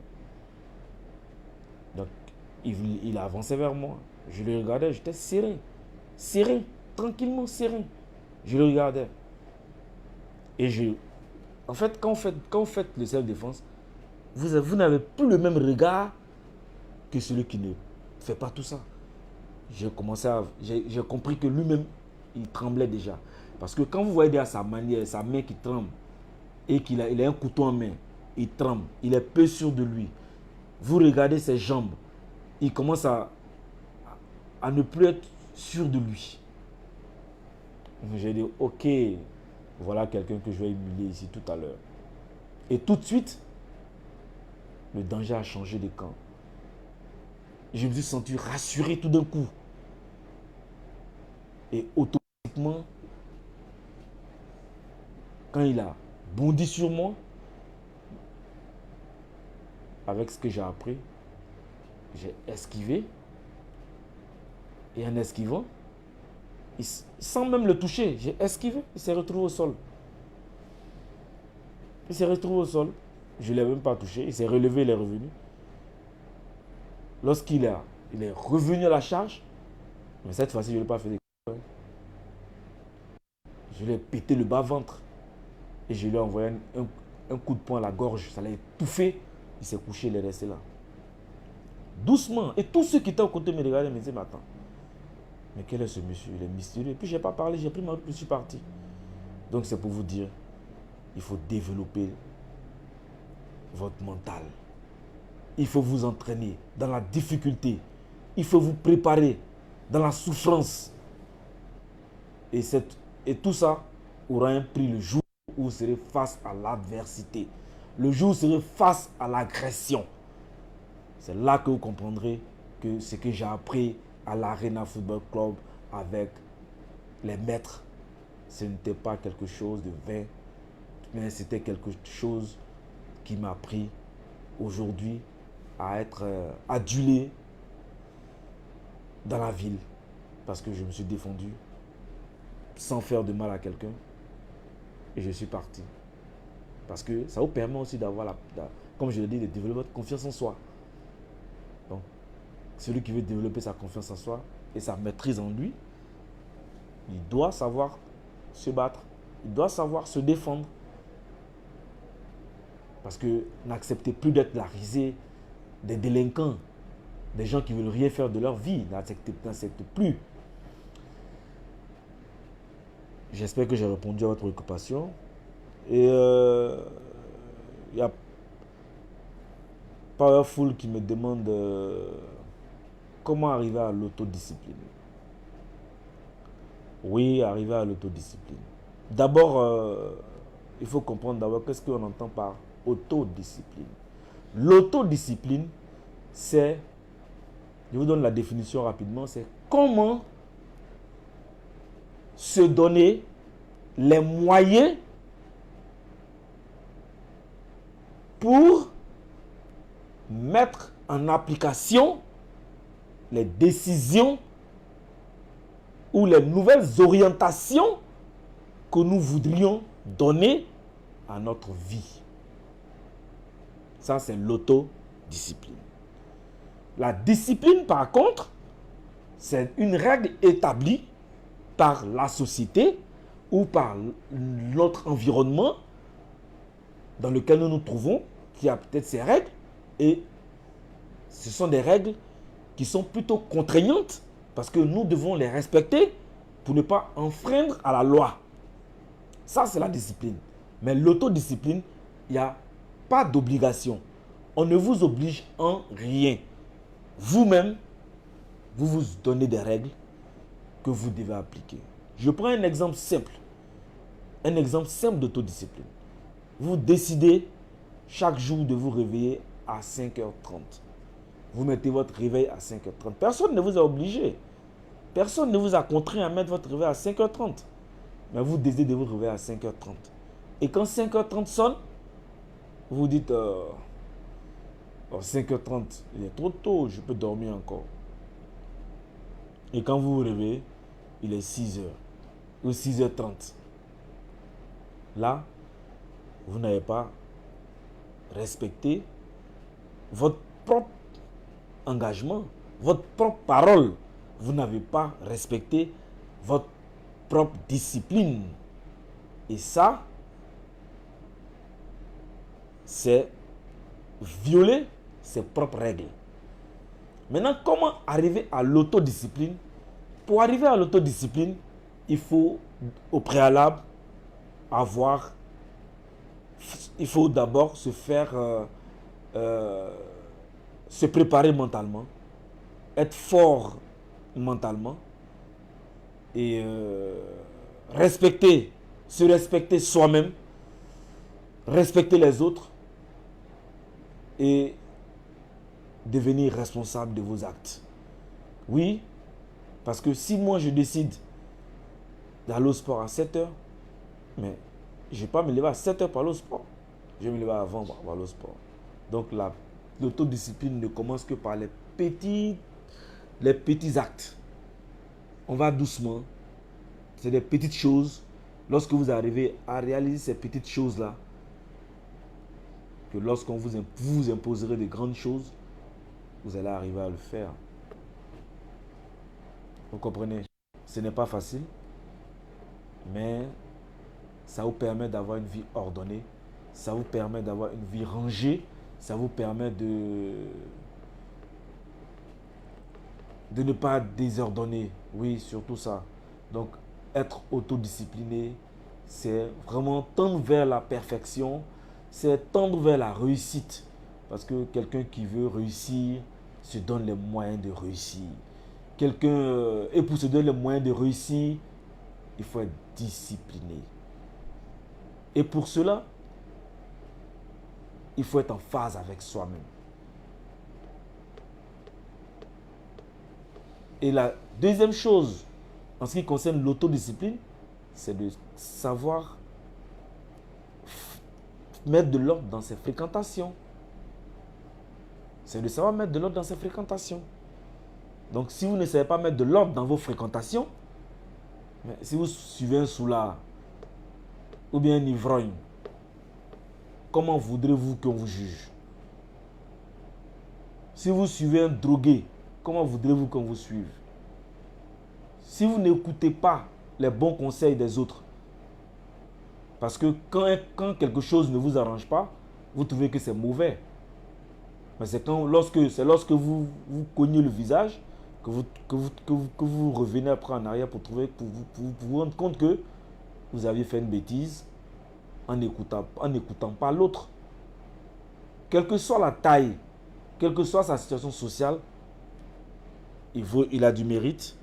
Donc, il a avancé vers moi. Je le regardais, j'étais serré. Serré, tranquillement serré. Je le regardais. Et en fait, quand vous faites le self-défense, vous n'avez plus le même regard que celui qui ne fait pas tout ça. J'ai compris que lui-même, il tremblait déjà. Parce que quand vous voyez à sa manière, sa main qui tremble, et qu'il a un couteau en main, il tremble, il est peu sûr de lui. Vous regardez ses jambes, il commence à ne plus être sûr de lui. J'ai dit, ok, voilà quelqu'un que je vais humilier ici tout à l'heure. Et tout de suite, le danger a changé de camp. Je me suis senti rassuré tout d'un coup. Et automatiquement, quand il a bondi sur moi, avec ce que j'ai appris, j'ai esquivé. Et en esquivant, sans même le toucher, j'ai esquivé. Il s'est retrouvé au sol. Il s'est retrouvé au sol. Je ne l'ai même pas touché. Il s'est relevé, il est revenu. Lorsqu'il est revenu à la charge, mais cette fois-ci, je ne l'ai pas fait des coups. Je lui ai pété le bas-ventre. Et je lui ai envoyé un coup de poing à la gorge. Ça l'a étouffé. Il s'est couché, il est resté là. Doucement. Et tous ceux qui étaient à côté me regardaient et me disaient, mais attends, mais quel est ce monsieur? Il est mystérieux. Et puis je n'ai pas parlé, j'ai pris ma route, je suis parti. Donc c'est pour vous dire, il faut développer votre mental. Il faut vous entraîner dans la difficulté. Il faut vous préparer dans la souffrance. Et tout ça aura un prix le jour où vous serez face à l'adversité. Le jour où vous serez face à l'agression. C'est là que vous comprendrez que ce que j'ai appris à l'Arena Football Club avec les maîtres, ce n'était pas quelque chose de vain, mais c'était quelque chose qui m'a appris aujourd'hui à être adulé dans la ville parce que je me suis défendu sans faire de mal à quelqu'un et je suis parti. Parce que ça vous permet aussi d'avoir, comme je l'ai dit, de développer votre confiance en soi. Donc, celui qui veut développer sa confiance en soi et sa maîtrise en lui, il doit savoir se battre, il doit savoir se défendre. Parce que n'acceptez plus d'être la risée des délinquants, des gens qui ne veulent rien faire de leur vie. N'acceptez plus. J'espère que j'ai répondu à votre préoccupation. Et il y a Powerful qui me demande comment arriver à l'autodiscipline. Oui, arriver à l'autodiscipline. D'abord, il faut comprendre d'abord qu'est-ce qu'on entend par autodiscipline. L'autodiscipline, c'est, je vous donne la définition rapidement, c'est comment se donner les moyens pour mettre en application les décisions ou les nouvelles orientations que nous voudrions donner à notre vie. Ça, c'est l'autodiscipline. La discipline, par contre, c'est une règle établie par la société ou par notre environnement dans lequel nous nous trouvons, qui a peut-être ces règles, et ce sont des règles qui sont plutôt contraignantes parce que nous devons les respecter pour ne pas enfreindre à la loi. Ça, c'est la discipline. Mais l'autodiscipline, il n'y a pas d'obligation. On ne vous oblige en rien. Vous-même, vous vous donnez des règles que vous devez appliquer. Je prends un exemple simple. Un exemple simple d'autodiscipline. Vous décidez chaque jour de vous réveiller à 5h30. Vous mettez votre réveil à 5h30. Personne ne vous a obligé. Personne ne vous a contraint à mettre votre réveil à 5h30. Mais vous décidez de vous réveiller à 5h30. Et quand 5h30 sonne, vous dites 5h30, il est trop tôt, je peux dormir encore. Et quand vous vous réveillez, il est 6 heures ou 6h30. Là, vous n'avez pas respecté votre propre engagement, votre propre parole. Vous n'avez pas respecté votre propre discipline. Et ça, c'est violer ses propres règles. Maintenant, comment arriver à l'autodiscipline? Pour arriver à l'autodiscipline, il faut au préalable il faut d'abord se préparer mentalement, être fort mentalement et se respecter soi-même, respecter les autres et devenir responsable de vos actes. Oui, parce que si moi je décide d'aller au sport à 7h, mais je ne vais pas me lever à 7h pour aller au sport. Je vais me lever avant pour aller au sport. Donc l'autodiscipline ne commence que par les petits actes. On va doucement. C'est des petites choses. Lorsque vous arrivez à réaliser ces petites choses-là, que lorsqu'on vous imposerez de grandes choses, vous allez arriver à le faire. Vous comprenez? Ce n'est pas facile, mais ça vous permet d'avoir une vie ordonnée, ça vous permet d'avoir une vie rangée, ça vous permet de ne pas désordonner. Oui, surtout ça. Donc, être autodiscipliné, c'est vraiment tendre vers la perfection, c'est tendre vers la réussite. Parce que quelqu'un qui veut réussir se donne les moyens de réussir. Et pour se donner les moyens de réussir, il faut être discipliné. Et pour cela, il faut être en phase avec soi-même. Et la deuxième chose, en ce qui concerne l'autodiscipline, c'est de savoir mettre de l'ordre dans ses fréquentations. C'est de savoir mettre de l'ordre dans ses fréquentations. Donc, si vous ne savez pas mettre de l'ordre dans vos fréquentations, mais si vous suivez un soulard ou bien un ivrogne, comment voudrez-vous qu'on vous juge? Si vous suivez un drogué, comment voudrez-vous qu'on vous suive? Si vous n'écoutez pas les bons conseils des autres, parce que quand quelque chose ne vous arrange pas, vous trouvez que c'est mauvais. Mais c'est lorsque vous cognez le visage que vous revenez après en arrière pour vous rendre compte que vous aviez fait une bêtise en n'écoutant pas l'autre. Quelle que soit la taille, quelle que soit sa situation sociale, il a du mérite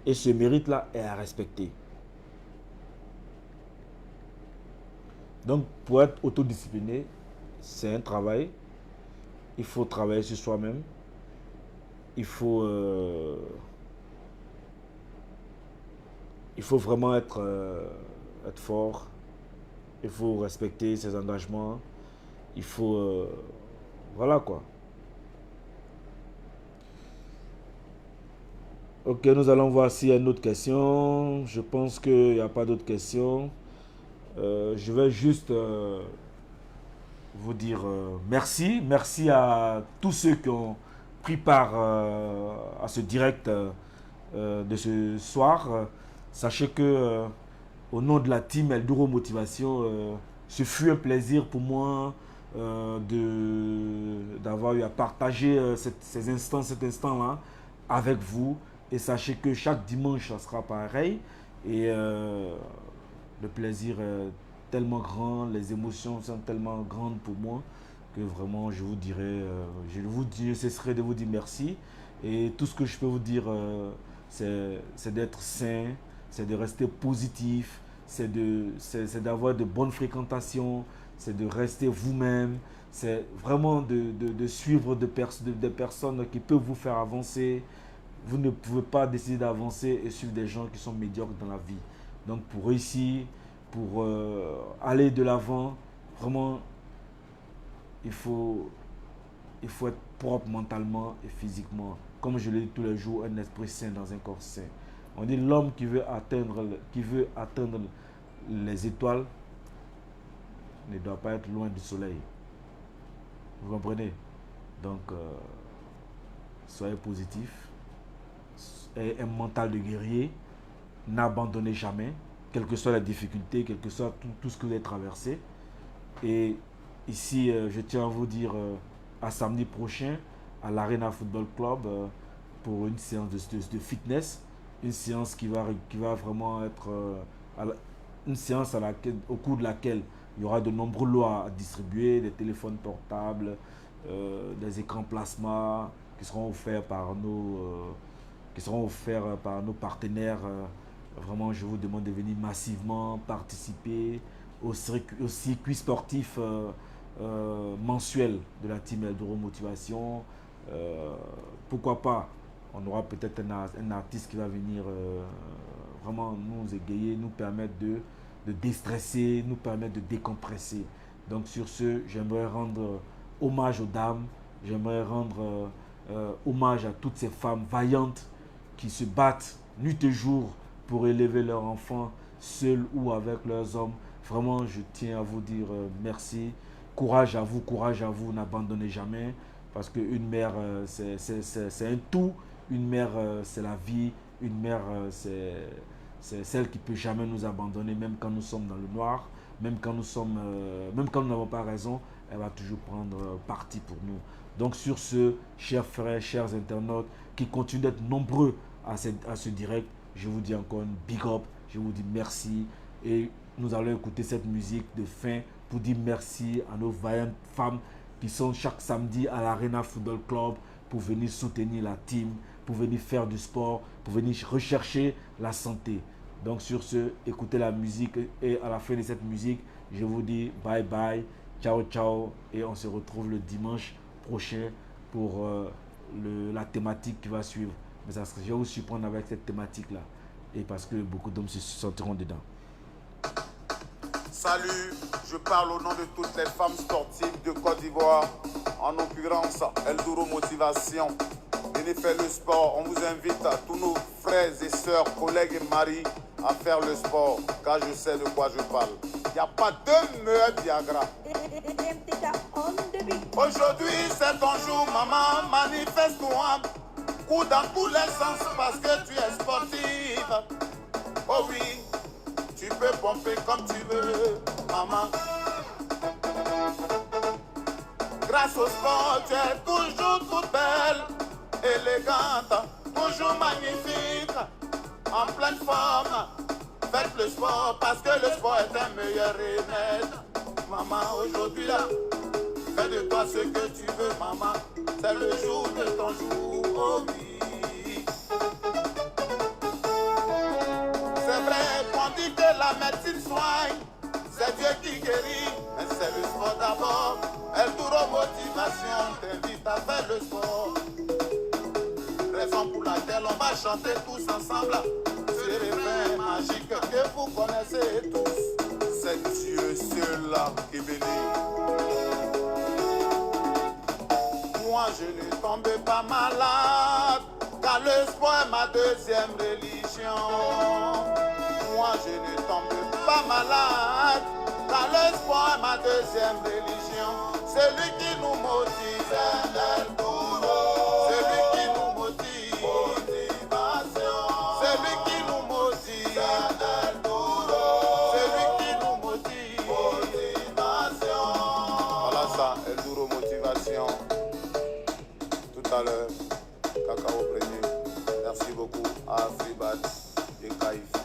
et ce mérite-là est à respecter. Donc, pour être autodiscipliné, c'est un travail. Il faut travailler sur soi-même. Il faut vraiment être fort. Il faut respecter ses engagements. Il faut... voilà quoi. Ok, nous allons voir s'il y a une autre question. Je pense qu'il n'y a pas d'autres questions. Je vais juste vous dire merci. Merci à tous ceux qui ont pris part à ce direct de ce soir. Sachez que au nom de la team Elduro Motivation, ce fut un plaisir pour moi d'avoir eu à partager cet instant-là avec vous. Et sachez que chaque dimanche, ça sera pareil. Et le plaisir est tellement grand, les émotions sont tellement grandes pour moi que vraiment je cesserai de vous dire merci. Et tout ce que je peux vous dire, c'est d'être sain, c'est de rester positif, c'est d'avoir de bonnes fréquentations, c'est de rester vous-même, c'est vraiment de suivre des personnes qui peuvent vous faire avancer. Vous ne pouvez pas décider d'avancer et suivre des gens qui sont médiocres dans la vie. Donc pour réussir, pour aller de l'avant, vraiment, il faut être propre mentalement et physiquement. comme je le dis tous les jours, un esprit sain dans un corps sain. On dit l'homme qui veut atteindre les étoiles ne doit pas être loin du soleil. Vous comprenez? Donc, soyez positif, ayez un mental de guerrier, n'abandonnez jamais, quelles que soient les difficultés, quel que soit tout ce que vous avez traversé. Et ici, je tiens à vous dire à samedi prochain à l'Arena Football Club pour une séance de fitness, une séance qui va vraiment être une séance au cours de laquelle il y aura de nombreux lots à distribuer, des téléphones portables, des écrans plasma qui seront offerts par nos partenaires. Vraiment, je vous demande de venir massivement participer au circuit sportif mensuel de la team Eldoro Motivation. Pourquoi pas, on aura peut-être un artiste qui va venir vraiment nous égayer, nous permettre de déstresser, nous permettre de décompresser. Donc sur ce, j'aimerais rendre hommage aux dames, j'aimerais rendre hommage à toutes ces femmes vaillantes qui se battent nuit et jour pour élever leurs enfants, seuls ou avec leurs hommes. Vraiment, je tiens à vous dire merci. Courage à vous, n'abandonnez jamais. Parce qu'une mère, c'est un tout. Une mère, c'est la vie. Une mère, c'est celle qui ne peut jamais nous abandonner, même quand nous sommes dans le noir. Même quand nous n'avons pas raison, elle va toujours prendre parti pour nous. Donc sur ce, chers frères, chers internautes, qui continuent d'être nombreux à ce direct, je vous dis encore une big up, je vous dis merci. Et nous allons écouter cette musique de fin pour dire merci à nos vaillantes femmes qui sont chaque samedi à l'Arena Football Club pour venir soutenir la team, pour venir faire du sport, pour venir rechercher la santé. Donc sur ce, écoutez la musique et à la fin de cette musique, je vous dis bye bye, ciao ciao et on se retrouve le dimanche prochain pour la thématique qui va suivre. Mais ça, je vais vous surprendre avec cette thématique-là et parce que beaucoup d'hommes se sentiront dedans. Salut, je parle au nom de toutes les femmes sportives de Côte d'Ivoire, en l'occurrence Eldoro Motivation. Venez faire le sport, on vous invite à tous nos frères et sœurs, collègues et maris à faire le sport, car je sais de quoi je parle. Il n'y a pas de meilleur Viagra. Aujourd'hui c'est ton jour, maman, manifeste-toi. Cours dans tous les sens parce que tu es sportive. Oh oui, tu peux pomper comme tu veux, maman. Grâce au sport, tu es toujours toute belle, élégante, toujours magnifique, en pleine forme. Faites le sport parce que le sport est un meilleur remède. Maman, aujourd'hui là, fais de toi ce que tu veux, maman. C'est le jour de ton jour, oh oui. C'est vrai qu'on dit que la médecine soigne, c'est Dieu qui guérit, mais c'est le sport d'abord. Eldoro Motivation t'invite à faire le sport. Raison pour laquelle on va chanter tous ensemble ce refrain magique que vous connaissez tous. C'est Dieu seul qui bénit. Moi je ne tombe pas malade, car le sport est ma deuxième religion. Moi je ne tombe pas malade, car le sport est ma deuxième religion. Celui qui nous motive, c'est Eldoro. Celui qui nous motive, motivation. Celui qui nous motive, c'est Eldoro. Celui qui nous motive, motivation. Voilà ça, Eldoro Motivation. Tout à l'heure, Cacao Premier. Merci beaucoup à Afribat et Kaif.